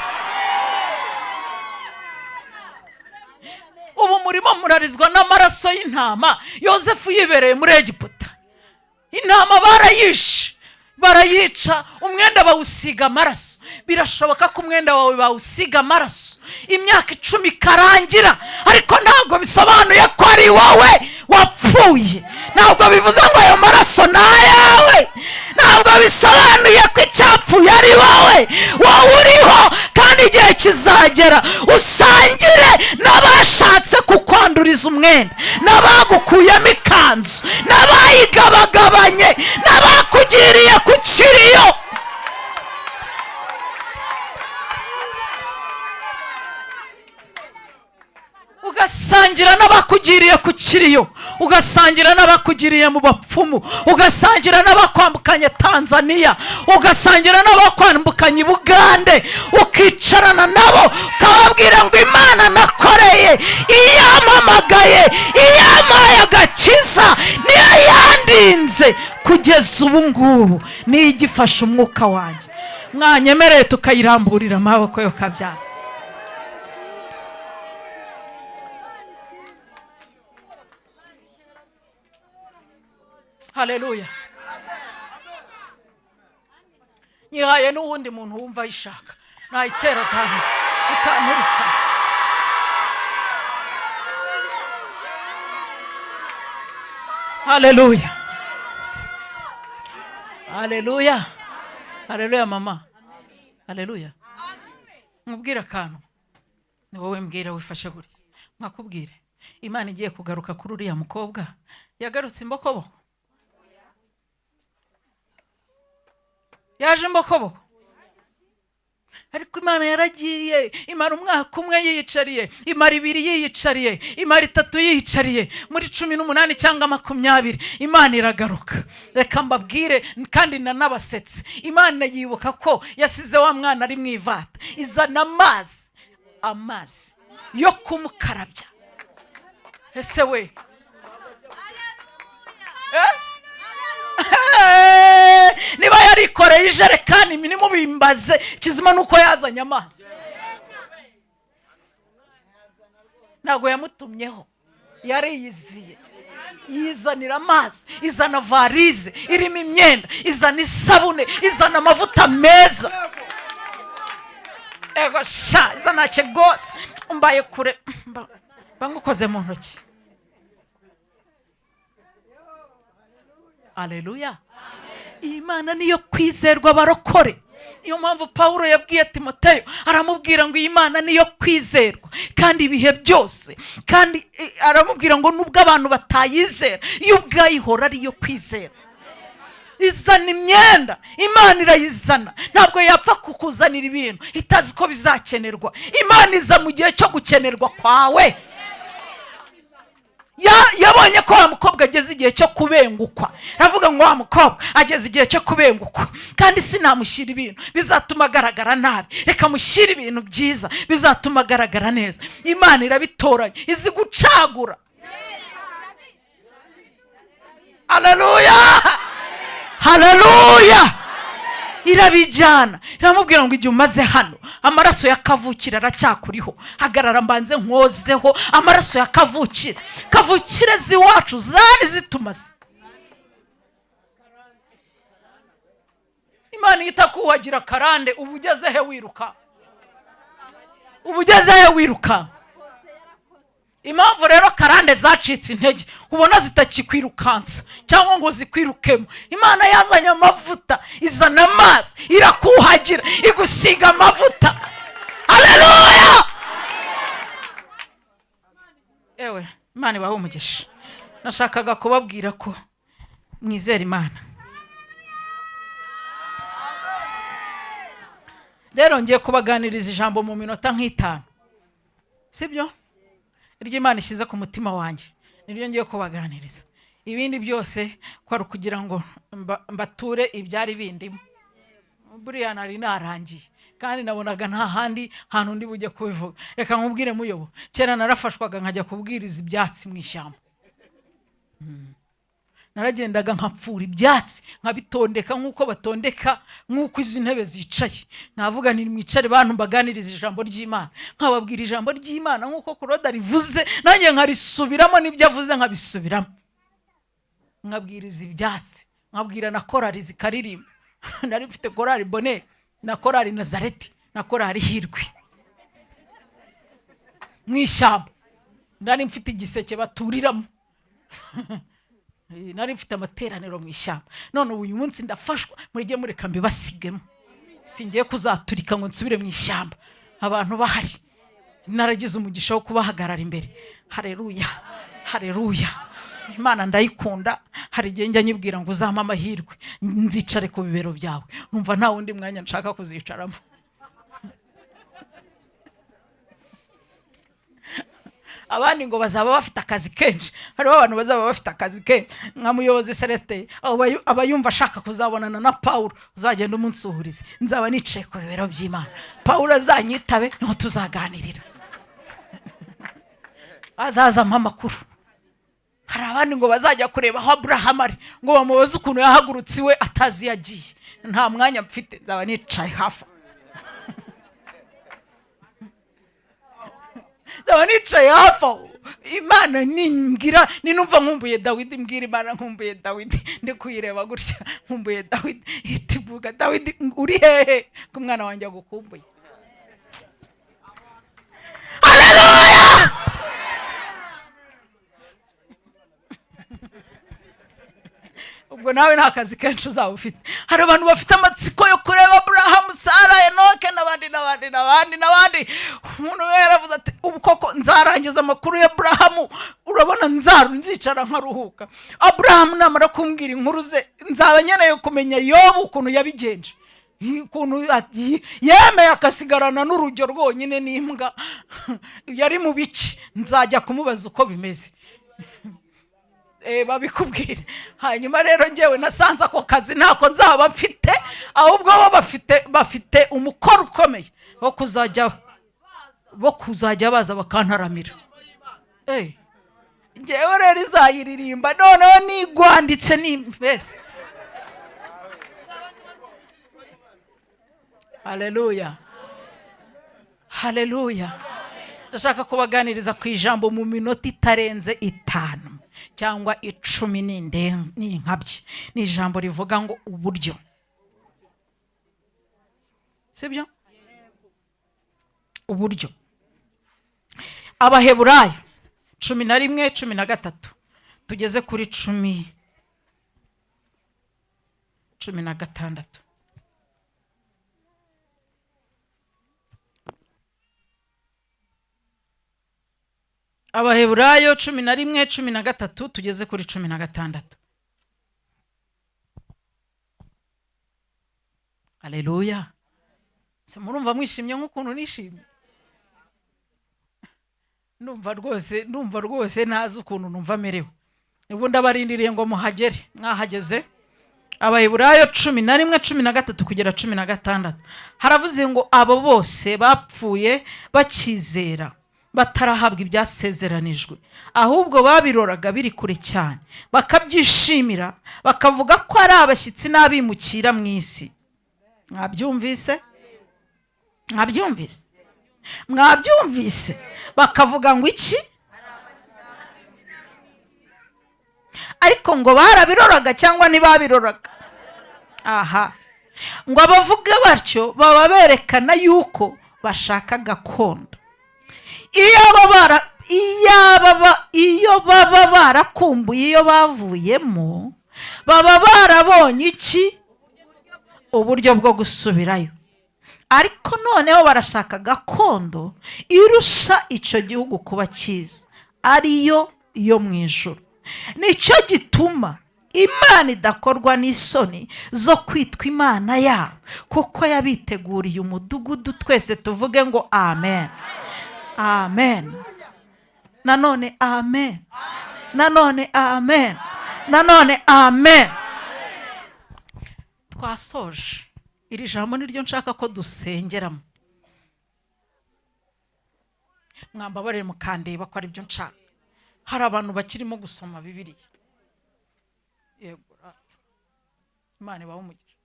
[SPEAKER 1] Ubu murimo murarizwa n'amaraso y'intama. Yosefu yibereye muri Egiputa, intama barayica, umwenda bawusiga amaraso. Birashoboka ko umwenda wawe bawusiga amaraso imyaka 10 karangira, ariko ntabwo bisobanuye ko ari wowe wapfuye. Ntabwo bivuze ngo ayo maraso ni ayawe. Ntabwo bisobanuye ko icyapfuye ari wowe. Wowe uriho, kandi igihe kizagera usangire n'abashatse kukwanduriza umwenda, n'abagukuyemo ikanzu, n'abayigabagabanye, n'abakugiriye ku kiriyo. Ugasangira n'abakugiriye ku kiriyo, ugasangira n'abakugiriye mu bapfumu, ugasangira n'abakwambukanye Tanzania, ugasangira n'abakwambukanye Bugande, ukicarana nabo ukababwira ngo Imana nakoreye, iyamamagaye, iyamaye agakiza, niyo yandinze kugeza ubu ngubu, niyo igifasha umwuka wanjye. Mwanyemereye tukayiramburira amaboko yo kabyara. haleluya. Nyihaye n'uwundi muntu wumva ayishaka nayitera kandi utanturika. Haleluya, haleluya, haleluya mama, haleluya. Nkubwira akantu, ni wowe mbwira wifashe guri. Mwakubwire Imana igiye kugaruka kuri uriya mukobwa yagarutse imbokoboko, yaje imbokoboko, ariko Imana yaragiye imara umwaka umwe yiyicariye, imara 2 yiyicariye, imara 3 yiyicariye, muri 18 cyangwa 20 Imana iragaruka. Reka mbabwire kandi nanabasetse, Imana yibuka ko yasize wa mwana ari mu ivata, izana amazi yo kumukarabya. Ese we niba yarikoreye ijerekani nimubimbaze, kizima nuko yazanye amazi. Ntago yamutumyeho, yariyiziye, yizanira amazi, izana varize irimo imyenda, izana isabune, izana amavuta meza. Ego sha, izana cyegose umbaye kure bangukoze mu ntoki. Haleluya. Imana niyo kwizerwa barokore. Iyo mpamvu Paulo yabwiye Timoteyo, aramubwira ngo Imana niyo kwizerwa kandi ibihe byose, kandi aramubwira ngo nubwo abantu batayizera, iyo ubwayihora ariyo kwizera. Izana imyenda, Imana irayizana, ntabwo yapfa kukuzanira ibintu itazi ko bizakenerwa. Imana iza mu gihe cyo gukenerwa kwawe. Yabonye ko wa mukobwa ageze igihe cyo kubengukwa, aravuga ngo wa mukobwa ageze igihe cyo kubengukwa, kandi sinamushyira ibintu bizatuma agaragara nabi, reka mushyira ibintu byiza bizatuma agaragara neza. Imana irabitoranya, izi gucagura. Haleluya, haleluya. Irabijyana, iramubwira ngo igihe umaze hano, amaraso yakavukira aracyakuriho, hagarara mbanze nkozeho amaraso yakavukira. Kavukire ziwacu zari zitumaze. Imana itakuwagira karande, ubugeze he wiruka, ubugeze he wiruka. Impamvu rero karande zacitse intege, ubona zitakikwirukansa cyangwa ngo zikwirukemo, Imana yazanye amavuta, izana amazi, irakuhagira, igusiga amavuta. Haleluya. Ewe Imana ibahe umugisha. Nashakaga kubabwira ko mwizera Imana. Rero ngiye kubaganiriza ijambo mu minota nk'itanu, sibyo? Iryo Imana ishyize ku mutima wanjye niryo ngiye kubaganiriza. Ibindi byose kwari kugira ngo mbature ibyari bindimo. Buriya nari narangiye kandi nabonaga nta handi hantu ndi bujye kubivuga. Reka nkubwire muyobo, kera narafashwaga nkajya kubwiriza ibyatsi mu ishyamba. Naragendaga nkapfura ibyatsi, nkabitondeka nk'uko batondeka, nk'uko izi ntebe zicaye. Navuga nti mwicare bantu mbaganiriza ijambo ry'Imana, nkababwira ijambo ry'Imana nk'uko Kuroda rivuze, nanjye nkarisubiramo, n'ibyo avuze nkabisubiramo. Nkabwiriza ibyatsi, nkabwira na korari zikaririmba. Nari mfite korari Bonheur, na korari Nazareti, na korari Hirwe mu ishyamba. Nari mfite igiseke baturiramo. Nari mfite amateraniro mu ishyamba. None uyu munsi ndafashwa, murige mureka mbibasigemo, singiye kuzaturika ngo nsubire mu ishyamba abantu bahari. Naragize umugisha wo kubahagarara imbere. Haleluya, haleluya. Imana ndayikunda. Hari igihe njya nyibwira ngo uzampa amahirwe nzicare ku bibero byawe, numva nta wundi mwanya nshaka kuzicaramo. Abandi ngo bazaba bafite akazi kenshi, hariho abantu bazaba bafite akazi kenshi nka muyobozi Celestin, abayumva ashaka kuzabonana na Paulo, uzagenda umunsuhurize, nzaba nicaye ku bibero by'Imana. Paulo azanyitabe, niho tuzaganirira, azaza ampa amakuru. Hari abandi ngo bazajya kureba aho Abraham ari, ngo bamubaze ukuntu yahagurutse iwe atazi yagiye. Nta mwanya mfite, nzaba nicaye hafi. Nzaba nicaye hafi, Imana ningira ninumva nkumbuye Dawidi, mbwira Imana nkumbuye Dawidi, ndi kuyireba gutya nkumbuye Dawidi, itivuga Dawidi uri hehe ko umwana wanjye agukumbuye. Haleluya! Ubwo nawe nta kazi kenshi uzaba ufite. Hari abantu bafite amatsiko yo kureba Abrahamu, Sara, Enoke n'abandi. Umuntu yaravuze ati ubu koko nzarangiza amakuru ya Abrahamu, urabona nzicara nkaruhuka. Abrahamu namara kumbwira inkuru ze, nzaba nkeneye kumenya Yobu ukuntu yabigenje, ukuntu yemeye akasigarana n'urujyo rwonyine n'imbwa. Yari mu biki? Nzajya kumubaza uko bimeze, babikubwire. Hanyuma rero njyewe nasanze ako kazi ntako nzaba mfite, ahubwo bo bafite umukoro ukomeye wo kuzajya baza bakantaramira. Njyewe rero izayiririmba noneho nigwanditse mbese. Haleluya, haleluya. Ndashaka kubaganiriza ku ijambo mu minota itarenze 5 cyangwa 10 n'inkabye. Ni ijambo rivuga ngo uburyo, sibyo? Uburyo. Abaheburayo 11:13 tugeze kuri 10:16. Abaheburayo 11:13 tugeze kuri 16. Haleluya. Se murumva mwishimye nk'ukuntu nishimye? Numva rwose nazi ukuntu numva merewe. Ubu ndabarindiriye ngo muhagere. Mwahageze? Abaheburayo 11:13 kugera 16. Haravuze ngo abo bose bapfuye bakizera, batarahabwa ibyasezeranijwe, ahubwo babiroraga biri kure cyane, bakabyishimira, bakavuga ko ari abashyitsi n'abimukira mu isi. Mwabyumvise? Bakavuga ngo iki? Ariko ngo barabiroraga cyangwa ntibabiroraga? Aha. Ngo abavuga batyo baba berekana yuko bashaka gakondo. Iyo baba barakumbuye iyo bavuyemo, baba barabonye iki? Uburyo bwo gusubirayo. Ariko noneho barashaka gakondo irusha icyo gihugu kuba cyiza, ariyo yo mu ijuru. Nicyo gituma Imana idakorwa n'isoni zo kwitwa Imana yabo, kuko yabiteguriye umudugudu. Twese tuvuge ngo amen. Amen. Nanone amen. Nanone amen. Nanone amen. Twasoje. Iri jambo niryo nshaka ko dusengeramo. Mwambabarire mukandeba ko ari byo nshaka. Hari abantu bakirimo gusoma Bibiliya. Yego. Imana ibahe umugisha.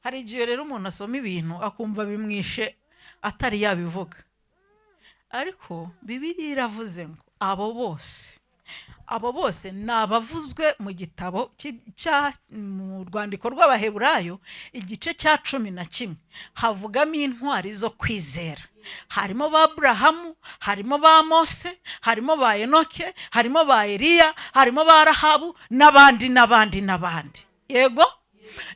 [SPEAKER 1] Hari igihe rero umuntu asoma ibintu akumva bimwishe atari yabivuga. Ariko Bibiliya iravuze ngo abo bose nabavuzwe mu gitabo mu rwandiko rw'Abaheburayo igice cya 11 havugamo intwari zo kwizera. Harimo ba Abrahamu, harimo ba Mose, harimo ba Enoke, harimo ba Eliya, harimo ba Rahabu n'abandi. Yego?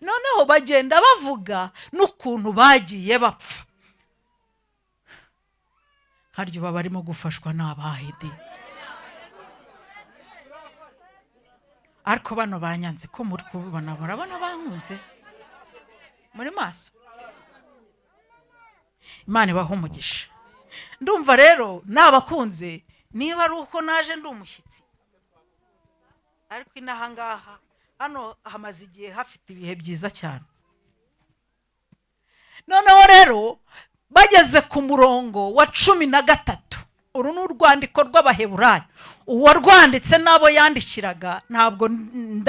[SPEAKER 1] Noneho bagenda bavuga n'ukuntu bagiye bapfa. Haryo baba barimo gufashwa n'abahidi. Ariko bano banyanze ko muri kubibona, barabona bankunze muri maso. Imana ibahe umugisha. Ndumva rero nabakunze, niba ari uko naje ndi umushyitsi, ariko inaha ngaha hano hamaze igihe hafite ibihe byiza cyane. Noneho rero bageze ku murongo wa 13. Uru ni urwandiko rw'Abaheburayo uwarwanditse n'abo yandikiraga ntabwo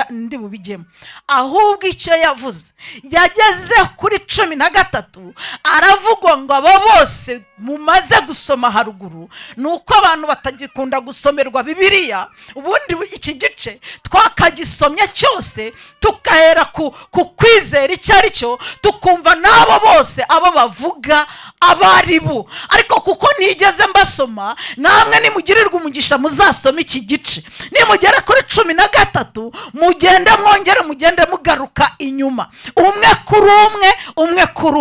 [SPEAKER 1] ndi bubijyemo, ahubwo icyo yavuze yageze kuri 13 aravuga ngo abo bose mumaze gusoma haruguru ni uko abantu batagikunda gusomerwa Bibiliya. Ubundi iki gice twakagisomye cyose tukahera ku kwizera icyo ari cyo, tukumva n'abo bose abo bavuga abari bo, ariko kuko ntigeze mbasoma, namwe nimugirirwa umugisha muzasoma iki gice, nimugera kuri 13 mugende mwongere mugende mugaruka inyuma, umwe kuri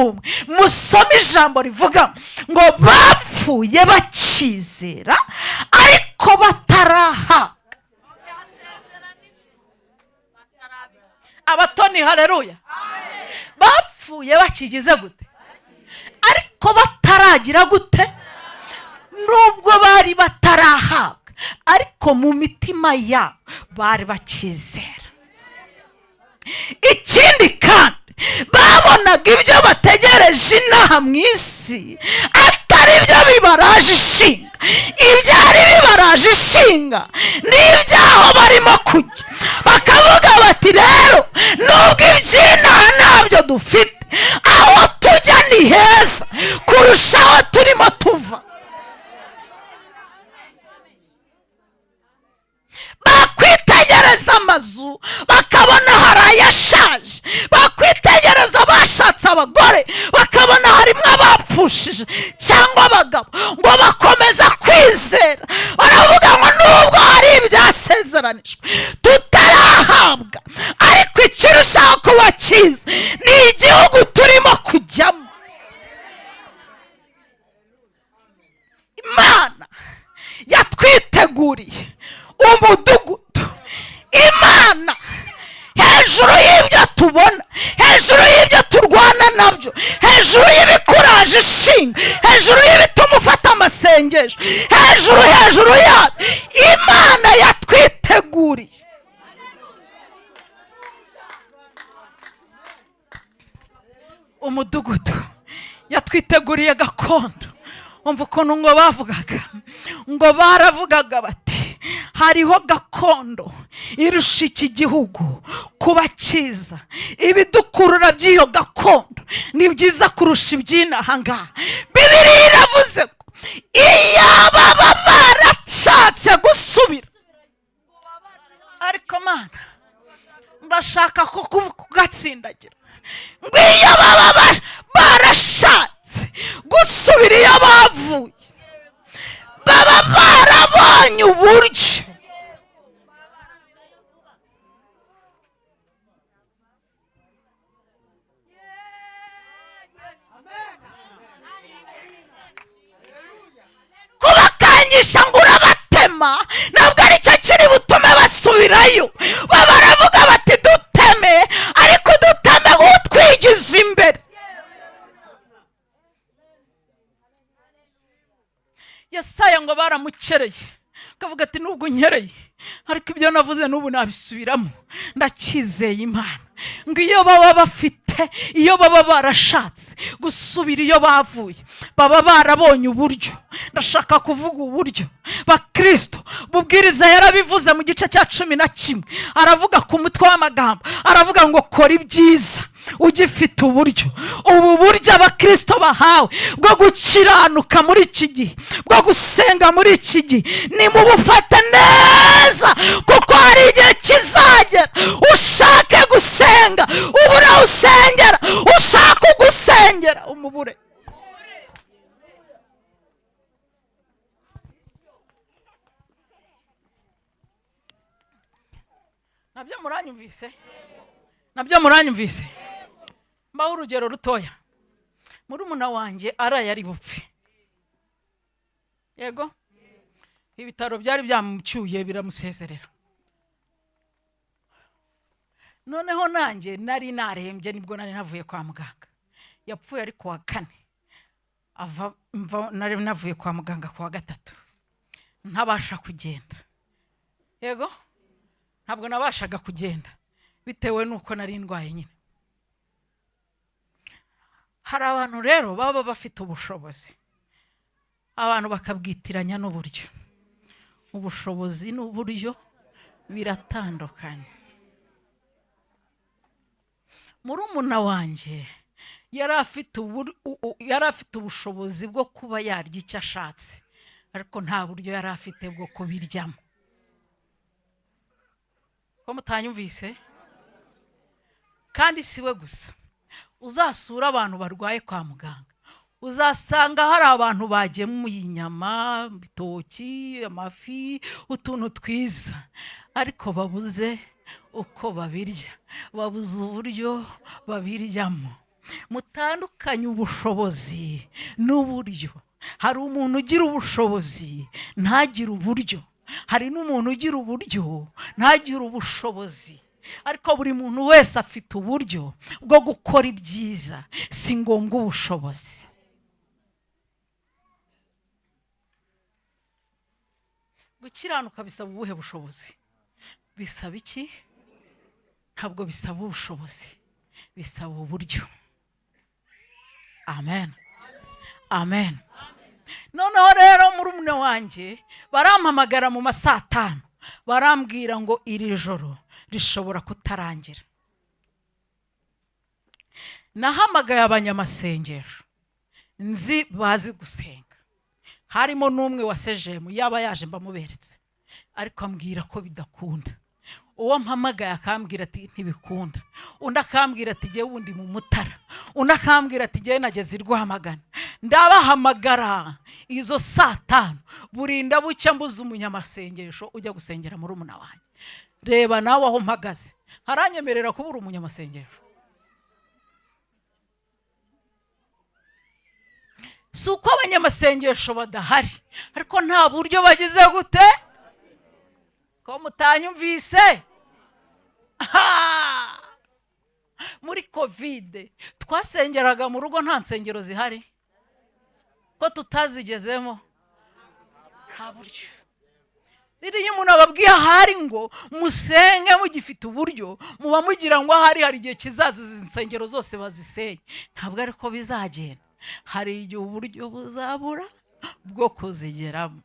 [SPEAKER 1] umwe, musome ijambo rivuga ngo bapfuye bakizera ariko batarahabwa. Abatoni, haleluya. Bapfuye bakigize gute? Ariko bataragira gute? Nubwo bari batarahabwa, ariko mu mitima yabo bari bakizera. Ikindi kandi babonaga ibyo bategereje inaha mu isi atari byo bibaraje ishinga. Ibyari bibaraje ishinga ni ibyaho barimo kujya, bakavuga bati rero nubwo iby'inaha ntabyo dufite, aho tujya ni heza kurusha aho turimo tuva. Bakwitegereza amazu bakabona hari ayashaje, bakwitegereza bashatse abagore bakabona harimo abapfushije cyangwa abagabo, ngo bakomeza kwizera, baravuga ngo nubwo hari ibyasezeranijwe tutarahabwa, ariko ikirushaho kuba cyiza ni igihugu turimo kujyamo. Imana yatwiteguriye umudugudu. Imana hejuru y'ibyo tubona, hejuru y'ibyo turwana nabyo, hejuru y'ibikuraje ishinga, hejuru y'ibituma ufata amasengesho, hejuru yabyo, Imana yatwiteguriye umudugudu, yatwiteguriye gakondo. Umva ukuntu ngo bavugaga, ngo baravugaga bati hariho gakondo irusha iki gihugu kuba cyiza, ibidukurura by'iyo gakondo ni byiza kurusha iby'inaha ngaha. Bibiliya iravuze ko iyo baba barashatse gusubira, ariko Mana ndashaka ko kugatsindagira, ngo iyo baba barashatse gusubira iyo bavuye, baba barabonye uburyo kubakanyisha ngo urabatema, ntabwo aricyo kiri butume basubirayo. Baba baravuga bati duteme, ariko duteme nk'utwigize imbere. Yesaya ngo baramukereye, akavuga ati nubwo unkereye, ariko ibyo navuze n'ubu nabisubiramo, ndakizeye Imana. Ngo iyo baba bafite, iyo baba barashatse gusubira iyo bavuye, baba barabonye uburyo. Ndashaka kuvuga uburyo bakristo bubwiriza yarabivuze mu gice cya 11, aravuga ku mutwe w'amagambo, aravuga ngo kora ibyiza ugifite uburyo. Ubu buryo abakristo bahawe bwo gukiranuka muri iki gihe, bwo gusenga muri iki gihe, ni mu bufate neza, kuko hari igihe kizagera ushake gusenga ubura usengera, ushaka ugusengera umubure. Nabyo muranyumvise? Mbaho urugero rutoya. Murumuna wanjye araye ari bupfe, yego, ibitaro byari byamucyuye biramusezerera. Noneho nanjye nari narembye, nibwo nari navuye kwa muganga. Yapfuye ari kuwa 4, nari navuye kwa muganga kuwa 3, ntabasha kugenda, yego, ntabwo nabashaga kugenda bitewe nuko nari ndwaye nyine. Hari abantu rero baba bafite ubushobozi, abantu bakabwitiranya n'uburyo. ubushobozi n'uburyo biratandukanye. Murumuna wanjye yari afite ubushobozi bwo kuba yarya icyo ashatse, ariko nta buryo yari afite bwo kubiryamo. Ko mutanyumvise? Kandi siwe gusa, uzasura abantu barwaye kwa muganga, uzasanga hari abantu bagemuye inyama, ibitoki, amafi, utuntu twiza, ariko babuze uko babirya, babuze uburyo babiryamo. Mutandukanye ubushobozi n'uburyo. Hari umuntu ugira ubushobozi ntagire uburyo, hari n'umuntu ugira uburyo ntagire ubushobozi, ariko buri muntu wese afite uburyo bwo gukora ibyiza, si ngombwa ubushobozi. Gukiranuka bisaba ubuhe bushobozi? Bisaba iki? Ntabwo bisaba ubushobozi, bisaba uburyo. Amen, amen. Noneho rero murumuna wanjye barampamagara mu saa 5, barambwira ngo iri joro rishobora kutarangira. Nahamagaye abanyamasengesho nzi bazi gusenga, harimo n'umwe wa SEGEEM, yaba yaje mbamuberetse, ariko ambwira ko bidakunda. Uwo mpamagaye akambwira ati ntibikunda, undi akambwira ati jye wundi mu Mutara, undi akambwira ati jye nageze Rwamagana. Ndabahamagara izo saa 5, burinda bucya mbuze umunyamasengesho ujya gusengera muri umuna wanjye. Reba nawe aho mpagaze, haranyemerera kubura umunyamasengesho? Si uko abanyamasengesho badahari, ariko nta buryo bagize gute. Ko mutanyumvise? Muri COVID twasengeraga mu rugo, nta nsengero zihari, ko tutazigezemo, nta buryo. Rero iyo umuntu ababwiye ahari ngo musenge mugifite uburyo, muba mugira ngo ahari hari igihe kizaza izi nsengero zose bazisenye. Ntabwo ariko bizagenda, hari igihe uburyo buzabura bwo kuzigeramo.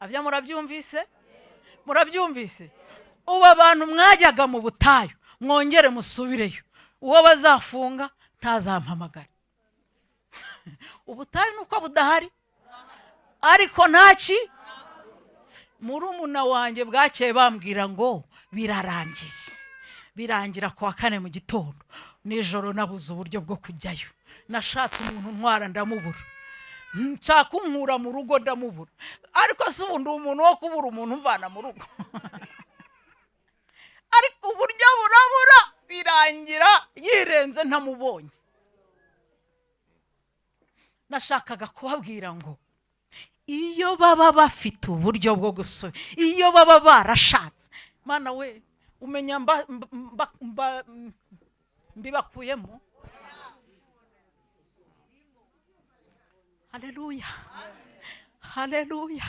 [SPEAKER 1] Abya murabyumvise? Murabyumvise? Ubu abantu mwajyaga mu butayu mwongere musubireyo, uwo bazafunga ntazampamagara. Ubutayu nuko budahari, ariko ntaki. Murumuna wanjye bwakeye bambwira ngo birarangiye, birangira ku wa 4 mu gitondo. Nijoro nabuze uburyo bwo kujyayo, nashatse umuntu ntwara ndamubura, nshaka unkura mu rugo ndamubura, ariko si ubundi umuntu wo kubura umuntu mvana mu rugo. Ariko uburyo burabura, birangira yirenze ntamubonye. Nashakaga kubabwira ngo iyo baba bafite uburyo bwo gusubira, iyo baba barashatse, Mana we umenya mbibakuyemo. Haleluya, haleluya.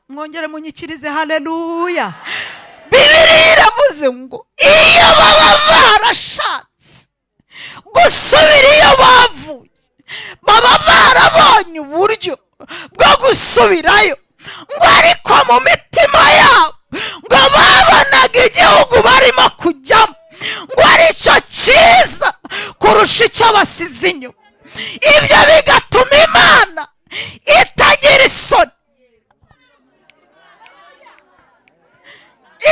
[SPEAKER 1] Mwongere munyikirize haleluya. Bibiliya iravuze ngo iyo baba barashatse gusubira iyo bavuye, baba barabonye uburyo bwo gusubirayo, ngo ariko mu mitima yabo ngo babonaga igihugu barimo kujyamo ngo ari cyo cyiza kurusha icyo basize inyuma. Ibyo bigatuma Imana itagira isoni,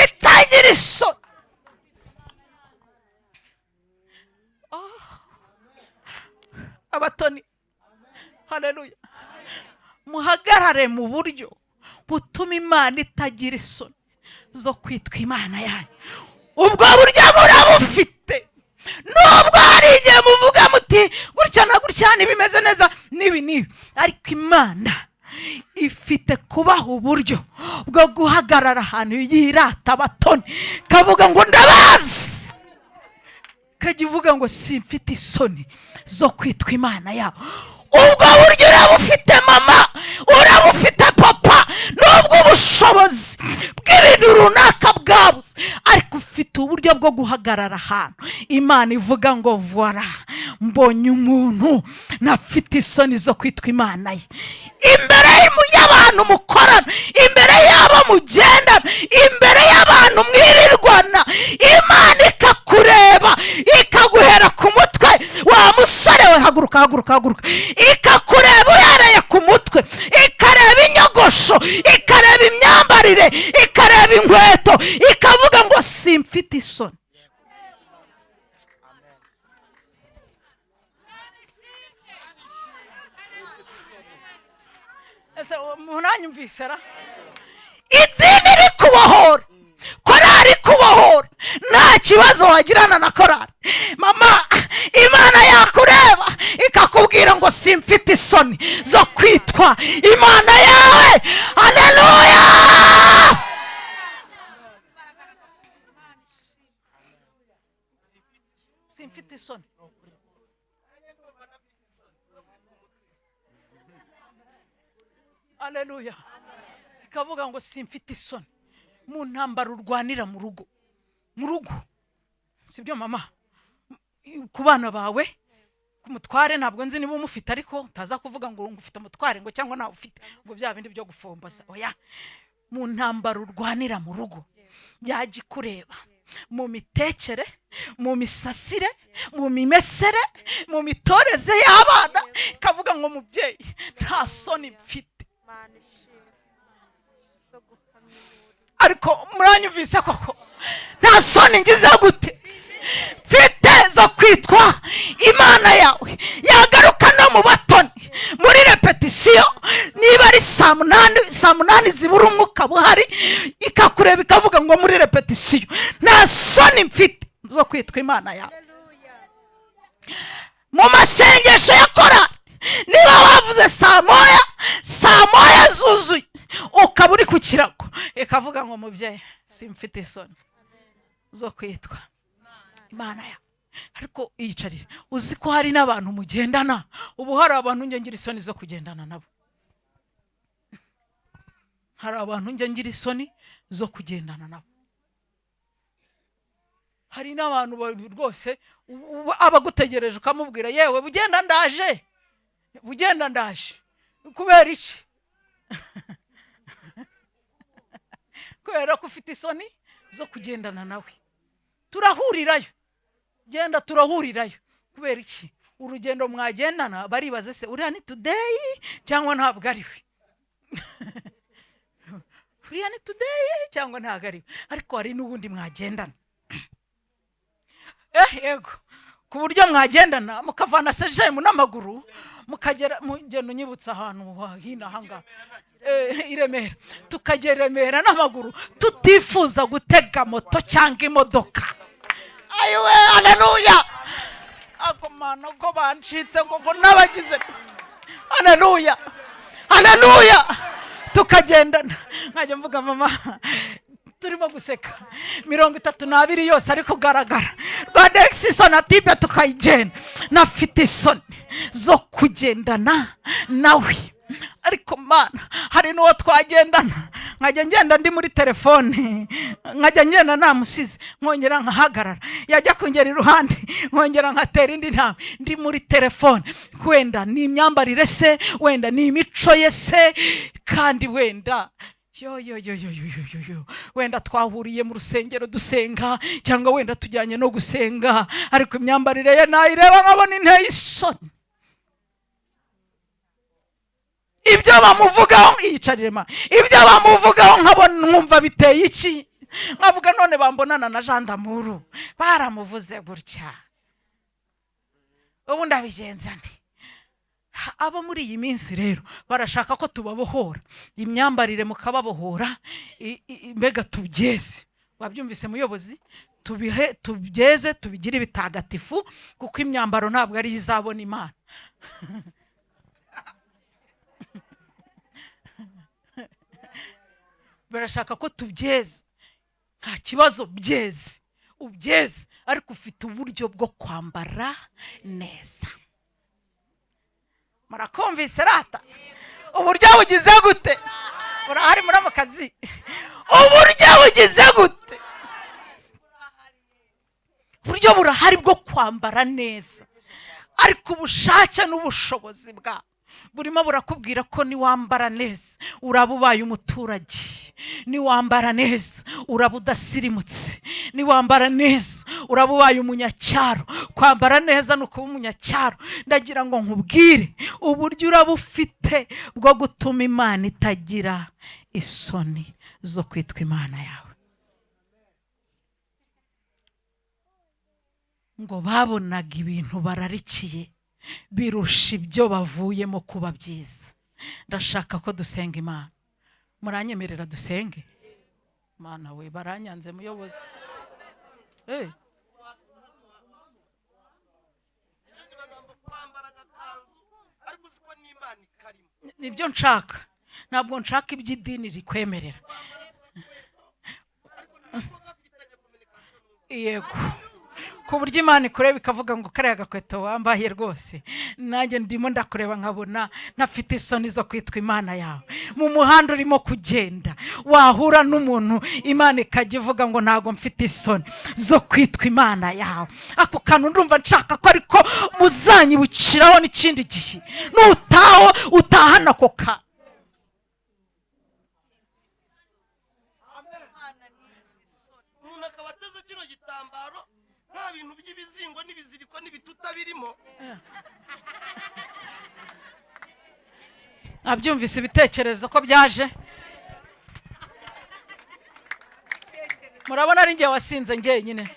[SPEAKER 1] itagira isoni. Abatoni, haleluya, muhagarare mu buryo butuma Imana itagira isoni zo kwitwa Imana yanyu. Ubwo buryo murabufite, nubwo hari igihe muvuga muti gutya na gutya ntibimeze neza n'ibi, ariko Imana ifite kubaha uburyo bwo guhagarara ahantu yirata abatoni, kavuga ngo ndabazi, kagivuga ngo simfite isoni zo kwitwa Imana yabo. Ubwo buryo urabufite mama, urabufite papa, nubwo ubushobozi bw'ibintu runaka bwabuze, ariko ufite uburyo bwo guhagarara ahantu Imana ivuga ngo voilà, mbonye umuntu nafite isoni zo kwitwa Imana ye imbere y'abantu mukorana, imbere y'abo mugendana, imbere y'abantu mwirirwana, Imana ikakureba ikaguhera ku mutwe. Wa musore we, haguruka haguruka haguruka, ikakureba uhereye ku mutwe, ikareba inyogosho, ikareba imyambarire, ikareba inkweto, ikavuga ngo simfite isoni. Ese munanyumvise ra? Idini rikubohora, korari kubohora, nta kibazo wagirana na korari. Mama, Imana yakureba ikakubwira ngo simfite isoni zo kwitwa Imana yawe. Haleluya! Simfite isoni. Haleluya! Ikavuga ngo simfite isoni mu ntambaro urwanira mu rugo. Mu rugo sibyo mama? Ku bana bawe, ku mutware, ntabwo nzi niba umufite, ariko utaza kuvuga ngo ufite umutware ngo cyangwa nawe ufite ngo bya bindi byo gufomboza. Oya, mu ntambaro urwanira mu rugo yajya kureba mu mitekere, mu misasire, mu mimesere, mu mitoreze y'abana, ikavuga ngo mubyeyi nta soni mfite. Ariko muranyumvise koko? Nta soni ngize gute mfite zo kwitwa Imana yawe. Yagaruka no mu batoni muri repetisiyo, niba ari saa munani zibura umwuka buhari, ikakureba ikavuga ngo muri repetisiyo nta soni mfite zo kwitwa Imana yawe. Mu masengesho yakora, niba wavuze saa moya zuzuye ukaba uri ku kirago, ikavuga ngo mubyeyi simfite isoni zo kwitwa Imana yawe. Ariko iyicarire, uzi ko hari n'abantu mugendana, ubu hari abantu njye ngira isoni zo kugendana nabo. Hari abantu njye ngira isoni zo kugendana nabo. Hari n'abantu rwose abagutegereje ukamubwira yewe bugenda ndaje, bugenda ndaje. Kubera iki? Kubera ko ufite isoni zo kugendana nawe. Turahurirayo, genda turahurirayo. Kubera iki? Urugendo mwagendana baribaze se uriya ni today cyangwa ntabwo ari we. Uriya ni today cyangwa ntabwo ari we, ariko hari n'ubundi mwagendana. Yego, ku buryo mwagendana mukavana SEGEEM n'amaguru mukagera mugendo nyibutsa ahantu hino hanga i Remera, tukagera Remera n'amaguru tutifuza gutega moto cyangwa imodoka. Ayiwe, haleluya! Akomana ko bancitse ngo nabagize. Haleluya, haleluya! Tukagendana, nkajya mvuga mama turimo guseka 32 yose ari kugaragara. Rwanda Sonatibe tukayigenda, nafite isoni zo kugendana nawe. Ariko mana, hari n'uwo twagendana nkajya ngenda ndi muri telefone, nkajya ngenda namusize, nkongera nkahagarara, yajya kungera iruhande nkongera nkatera indi ntambwe, ndi muri telefone. Wenda ni imyambarire se, wenda ni imico ye se, kandi wenda wenda twahuriye mu rusengero dusenga, cyangwa wenda tujyanye no gusenga, ariko imyambarire ye nayireba nkabona inteye isoni. Ibyo bamuvugaho, iyicarire ma, ibyo bamuvugaho nkabona nkumva biteye iki. Nkavuga none bambonana na jandamuru baramuvuze gutya, ubu ndabigenzane. Abo muri iyi minsi rero barashaka ko tubabohora imyambarire, mukababohora mbega tubyeze. Wabyumvise muyobozi? Tubyeze, tubigire bitagatifu, kuko imyambaro ntabwo ari izabona Imana. Barashaka ko tubyeze. Nta kibazo, byeze, ubyeze, ariko ufite uburyo bwo kwambara neza. Murakumvise rata? Uburyo bugize gute? Urahari muri amakazi? Uburyo bugize gute? Uburyo burahari bwo kwambara neza. ariko ubushake n'ubushobozi bwawe burimo burakubwira ko niwambara neza uraba ubaye umuturage, niwambara neza uraba udasirimutse, niwambara neza uraba ubaye umunyacyaro. Kwambara neza ni ukuba umunyacyaro. Ndagira ngo nkubwire uburyo uraba ufite bwo gutuma Imana itagira isoni zo kwitwa Imana yawe. Ngo babonaga ibintu bararikiye birusha ibyo bavuyemo kuba byiza. Ndashaka ko dusenga Imana. Muranyemerera dusenge? Mana we, baranyanze muyobozi. Nibyo nshaka, ntabwo nshaka iby'idini rikwemerera. Yego, ku buryo Imana ikureba ikavuga ngo kariya gakweto wambaye rwose nanjye ndimo ndakureba nkabona ntafite isoni zo kwitwa Imana yawe. Mu muhanda urimo kugenda wahura n'umuntu Imana ikajya ivuga ngo ntago mfite isoni zo kwitwa Imana yawe. Ako kantu ndumva nshaka ko ariko muzanyibukiraho n'ikindi gihe nutaho utahana ako kantu.
[SPEAKER 2] Ibintu by'ibizingo n'ibiziriko n'ibituta birimo.
[SPEAKER 1] Abyumvise ibitekerezo ko byaje. Murabona ari ngiye wasinze ngiye nyine.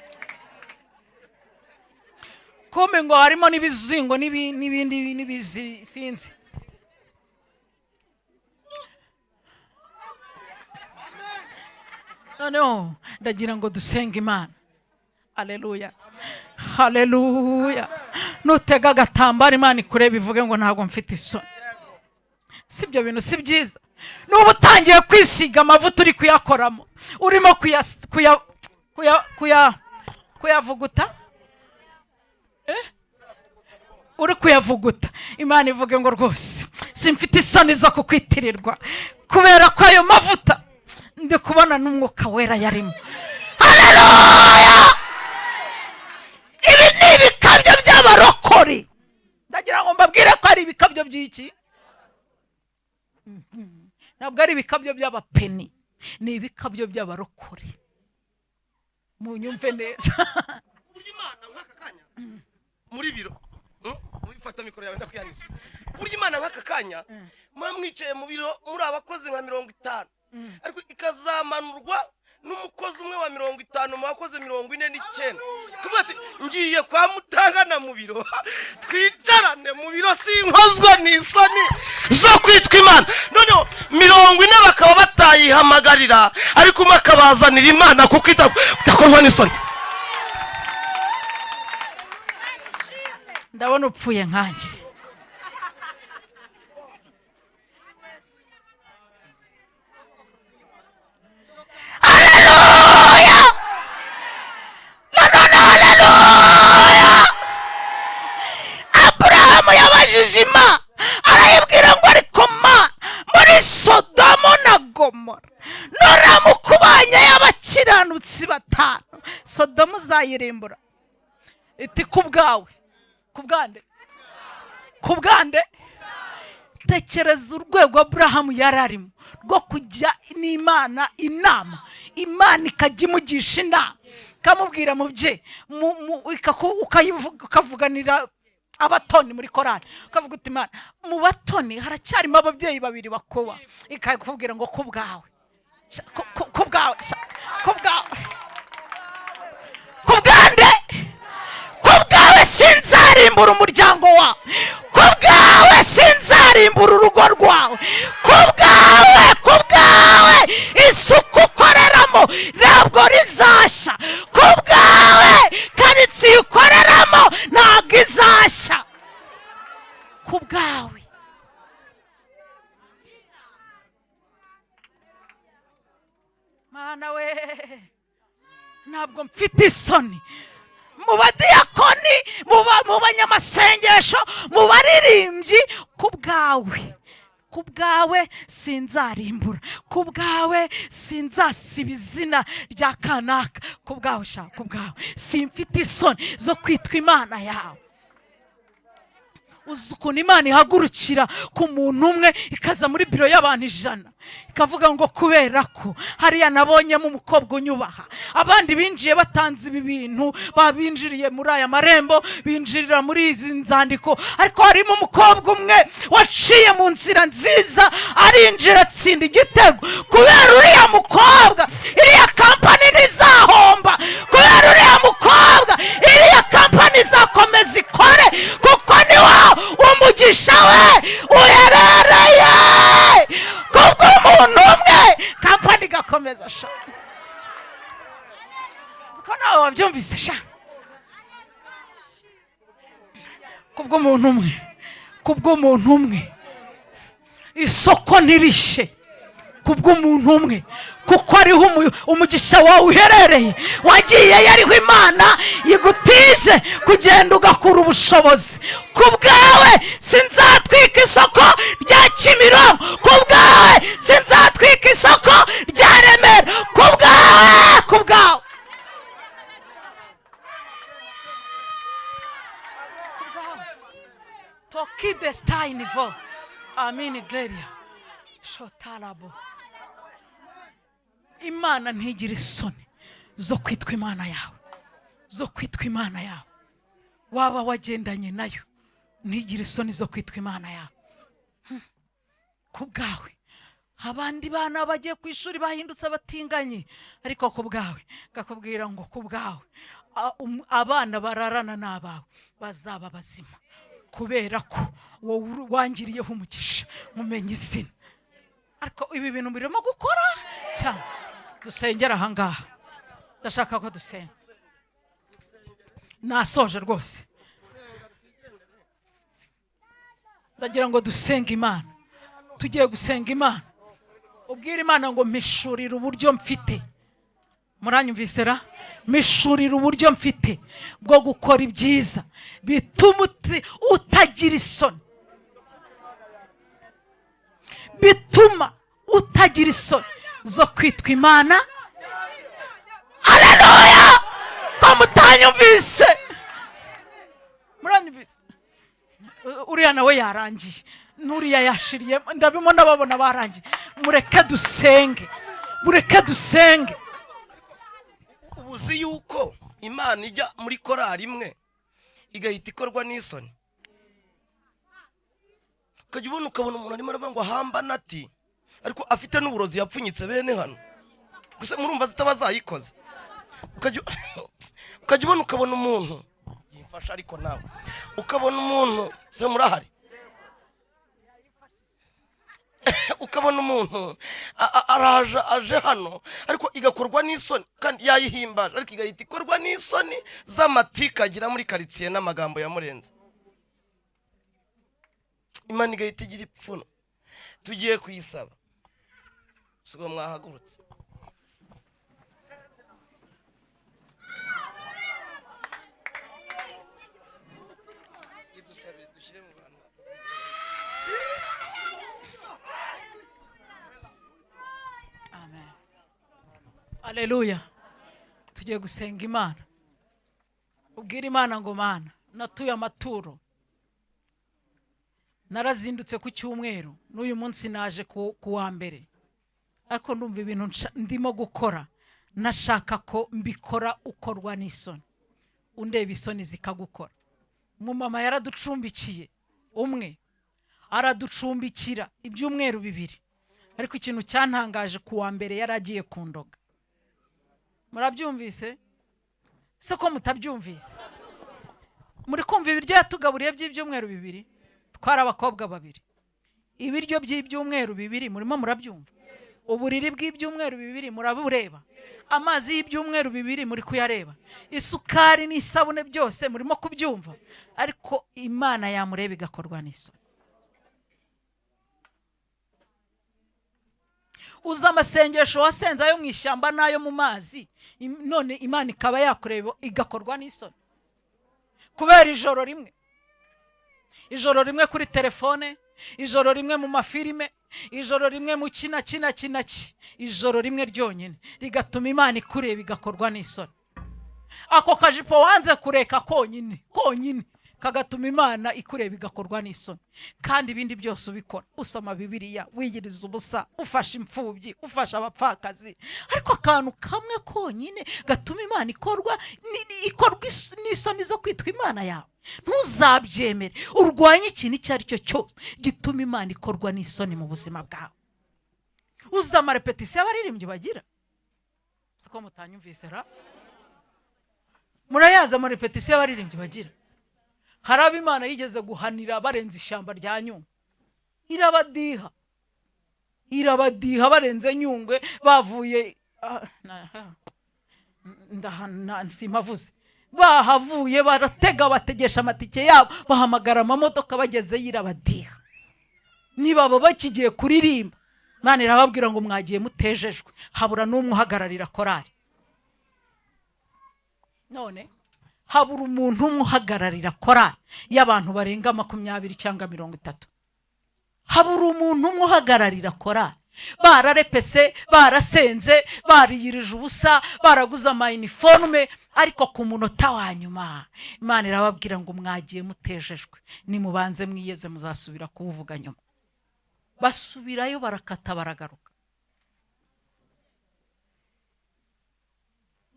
[SPEAKER 1] Kumbe ngo harimo n'ibizingo n'ibindi n'ibisinzi. Noneho ndagira ngo dusenge Imana. Haleluya, haleluya. Nutega agatambaro Imana ikureba ivuge ngo ntabwo mfite isoni. Sibyo bintu si byiza. Nuba utangiye kwisiga amavuta uri kuyakoramo, urimo kuyavuguta, uri kuyavuguta, Imana ivuge ngo rwose simfite isoni zo kukwitirirwa kubera ko ayo mavuta ndi kubona n'umwuka wera yarimo. Haleluya. Ibi ni ibikabyo by'abarokori. Ndagira ngo mbabwire ko ari ibikabyo by'iki? Ntabwo ari ibikabyo by'abapeni, ni ibikabyo by'abarokori. Munyumve neza.
[SPEAKER 2] Burya Imana nk'aka kanya muri biro wifata mikoro yawe ndakuyanisha. Burya Imana nk'aka kanya mwicaye mu biro muri abakozi nka 50, ariko ikazamanurwa n'umukozi umwe wa 50 mu bakoze 49. Kuba ati ngiye kwa Mutangana mu biro twicarane mu biro sinkozwa n'isoni zo kwitwa Imana. Noneho 40 bakaba batayihamagarira ariko makabazanira Imana kuko itakorwa n'isoni.
[SPEAKER 1] Ndabona upfuye nkanje. Jima arayibwira ngo ariko ma muri Sodomo na Gomora noramukubanya y'abakiranutsi 5 Sodomo uzayirimbura. Iti kubwawe, kubwande. Tekereza urwego Abrahamu yararimo rwo kujya n'Imana inama, Imana ikajya imugisha inama, kamubwira mu bye ukavuganira abatoni muri korari, ukavuga uti Imana mu batoni haracyarimo ababyeyi 2 bakuba, ikakubwira ngo kubwawe kubwawe sinzarimbura umuryango wawe, kubwawe sinzarimbura urugo rwawe, kubwawe isuku ukoreramo ntabwo rizashya, kubwawe karitsiye ukoreramo ntabwo izashya, kubwawe. Mana we, ntabwo mfite isoni mu badiyakoni, mu banyamasengesho, mu baririmbyi, kubwawe sinzarimbura, kubwawe sinzasiba izina rya kanaka, kubwawe simfite isoni zo kwitwa Imana yawe. uzi ukuntu Imana ihagurukira ku muntu umwe ikaza muri biro y'abantu 100 ikavuga ngo kubera ko hariya nabonyemo umukobwa unyubaha, abandi binjiye batanze ibi bintu, babinjiriye muri aya marembo, binjirira muri izi nzandiko, ariko harimo umukobwa umwe waciye mu nzira nziza arinjira atsinda igitego. Kubera uriya mukobwa iriya kampani ntizahomba, kubera uriya mukobwa iriya kampani izakomeza ikore, kuko ni wo umugisha we uherereye. Kubw'umuntu umwe kampani igakomeza sha. Ko nawe wabyumvise sha. Kubw'umuntu umwe isoko ntirishe, kubw'umuntu umwe, kuko ariho umugisha wawe uherereye. Wagiye yariho Imana yigutije kugenda ugakura ubushobozi. Kubwawe sinzatwika isoko rya Kimironko, kubwawe sinzatwika isoko rya Remera, kubwawe Tokide Stainivo. Amini Gloria. Shotalabo. Imana ntigira isoni zo kwitwa Imana yawe, zo kwitwa Imana yawe. Waba wagendanye nayo ntigira isoni zo kwitwa Imana yawe. Kubwawe abandi bana bagiye ku ishuri bahindutse abatinganye, ariko kubwawe gakubwira ngo kubwawe abana bararana n'abawe bazaba bazima, kubera ko wowe wangiriyeho umugisha mumenye izina. Ariko ibi bintu birimo gukora cyane. Dusengera aha ngaha, ndashaka ko dusenga. Nasoje rwose, ndagira ngo dusenge Imana. Tugiye gusenga Imana, ubwira Imana ngo mpishurira uburyo mfite. Muranyumvise ra? Mpishurira uburyo mfite bwo gukora ibyiza bituma utagira isoni, bituma utagira isoni zo kwitwa Imana. Haleluya! Ko mutanyumvise, muranyumvise? Uriya nawe yarangiye, n'uriya yashiriye, ndabimona babona barangiye. Mureke dusenge.
[SPEAKER 2] Ubuzi yuko Imana ijya muri korari imwe igahita ikorwa n'isoni. Ukajya ukabona umuntu arimo aravuga ngo hamba nati, ariko afite n'uburozi yapfunyitse bene hano, gusa murumva zitabazayikoze. Ukajya ukabona umuntu yifasha, ariko nawe ukabona umuntu se murahari, ukabona umuntu araje aje hano, ariko igakorwa n'isoni, kandi yayihimbaje, ariko igahita ikorwa n'isoni z'amatika agira muri karitsiye n'amagambo yamurenze. Imana igahita igira ipfuno. Tugiye kuyisaba, sugo mwahagurutse.
[SPEAKER 1] Amen. Haleluya. Tugiye gusenga Imana. Ubwira Imana ngo Mana, natuye amaturo, narazindutse ku cyumweru, n'uyu munsi naje ku wa mbere, ariko ndumva ibintu ndimo gukora nashaka ko mbikora ukorwa n'isoni. Undeba isoni zikagukora. Mama yaraducumbikiye, umwe araducumbikira ibyumweru 2, ariko ikintu cyantangaje ku wa mbere yaragiye kundoga. Murabyumvise? Se ko mutabyumvise? Muri kumva ibiryo yatugaburiye by'ibyumweru 2? Twara abakobwa 2. Ibiryo by'ibyumweru 2 murimo murabyumva? Uburiri bw'ibyumweru 2 murabureba? Amazi y'ibyumweru 2 muri kuyareba? Isukari n'isabune byose murimo kubyumva? Ariko Imana yamureba igakorwa n'isoni. Uza amasengesho wasenze ayo mu ishyamba n'ayo mu mazi, none Imana ikaba yakureba igakorwa n'isoni. Kubera ijoro rimwe kuri telefone, ijoro rimwe mu mafilime, ijoro rimwe mu kina, ijoro rimwe ryonyine rigatuma Imana ikureba igakorwa n'isoni. Ako kajipo wanze kureka konyine kagatuma Imana ikureba igakorwa n'isoni. Kandi ibindi byose ubikora, usoma Bibiliya, wiyiriza ubusa, ufasha imfubyi, ufasha abapfakazi. Ariko akantu kamwe konyine gatuma Imana ikorwa n'isoni zo kwitwa Imana yawe, ntuzabyemere. Urwanye ikintu icyo ari cyo cyose gituma Imana ikorwa n'isoni mu buzima bwawe. Uza amarepetisiyo abaririmbyi bagira, siko mutanyumvise ra? Murayaza amarepetisiyo abaririmbyi bagira. Hari abo Imana yigeze guhanira barenze ishyamba rya Nyungwe, irabadiha barenze Nyungwe, bavuye simavuze, bahavuye baratega bategesha amatike yabo, bahamagara amamodoka, bageze irabadiha. Nibaba bakigiye kuririmba, Imana irababwira ngo mwagiye mutejejwe, habura n'umwe uhagararira korari. None habura umuntu umwe uhagararira korari y'abantu barenga 20 cyangwa 30. Habura umuntu umwe uhagararira korari. Bararepese, barasenze, bariyirije ubusa, baraguza amayiniforume, ariko ku munota wa nyuma Imana irababwira ngo mwagiye mutejejwe, nimubanze mwiyeze muzasubira kuvuga nyuma. Basubirayo barakata baragaruka.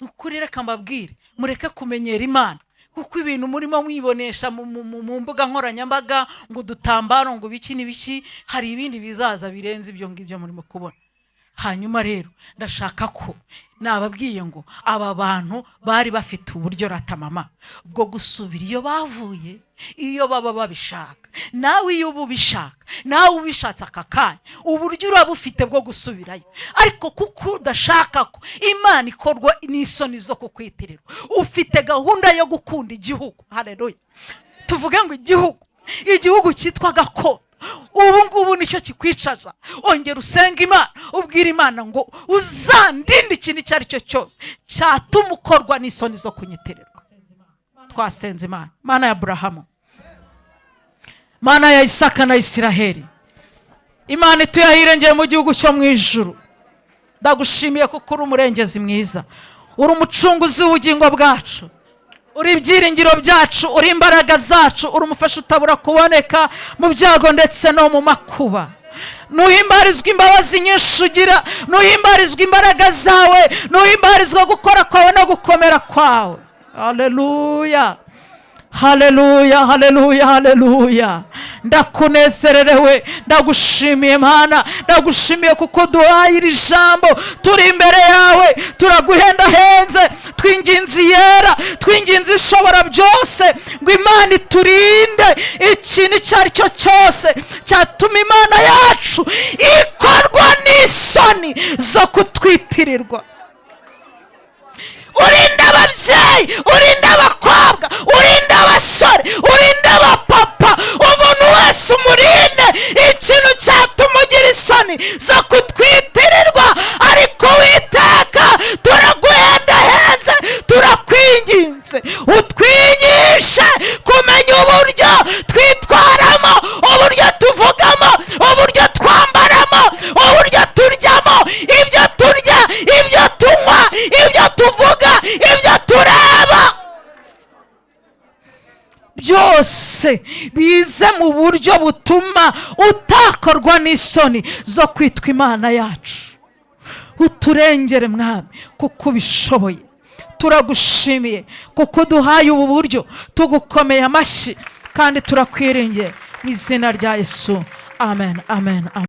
[SPEAKER 1] Nukuri reka mbabwire, mureke kumenyera Imana, kuko ibintu murimo mwibonesha mu mbuga nkoranyambaga ngo dutambaro ngo biki n'ibiki, hari ibindi bizaza birenze ibyo ngibyo murimo kubona. Hanyuma rero ndashaka ko nababwiye ngo aba bantu bari bafite uburyo ratamama bwo gusubira iyo bavuye, iyo baba babishaka. Nawe iyo ubishaka, nawe ubishatse aka kanya, uburyo urabufite bwo gusubirayo. Ariko kuko udashaka ko Imana ikorwa n'isoni zo kukwitirirwa, ufite gahunda yo gukunda igihugu. Haleluya. Tuvuge ngo igihugu cyitwa gakondo, ubu ngubu nicyo kikwicaza. Ongera usenga Imana, ubwira Imana ngo uzandinde ikintu icyo ari cyo cyose cyatuma ukorwa n'isoni zo kunyitirirwa. Twasenze Imana, Mana ya Abrahamu, Mana ya Isaka na Isiraheli, Imana ituyahirengeye mu gihugu cyo mu ijuru. Ndagushimiye kuko uri umurengezi mwiza, uri umucunguzi w'ubugingo bwacu, uri ibyiringiro byacu, uri imbaraga zacu, uri umufasha utabura kuboneka mu byago ndetse no mu makuba. Nuhimbarizwa imbabazi nyinshi ugira, nuhimbarizwa imbaraga zawe, nuhimbarizwa gukora kwawe no gukomera kwawe. Haleluya, haleluya, haleluya, haleluya. Ndakunezererewe, ndagushimiye Mana, ndagushimiye kuko duhaye iri jambo. Turi imbere yawe, turaguhendahenze, twinginze yera, twinginze ishobora byose ngo Imana iturinde ikintu icyo ari cyo cyose cyatuma Imana yacu ikorwa n'isoni zo kutwitirirwa. Urinde ababyeyi, urinde abakobwa, urinde abasore, urinde abapapa, umuntu wese umurinde ikintu cyatuma ugira isoni zo kutwitirirwa. Ariko Uwiteka, turaguhendahenze, turakwinginze, utwigishe kumenya uburyo twitwaramo, uburyo tuvugamo, uburyo twambaramo, uburyo turyamo, ibyo turya, ibyo tunywa, ibyo tuvuga, ibyo tureba, byose bize mu buryo butuma utakorwa n'isoni zo kwitwa Imana yacu. Uturengere Mwami kuko ubishoboye. Turagushimiye kuko duhaye ubu buryo, tugukomeye amashyi kandi turakwiringiye mu izina rya Yesu. Amen, amen, amen.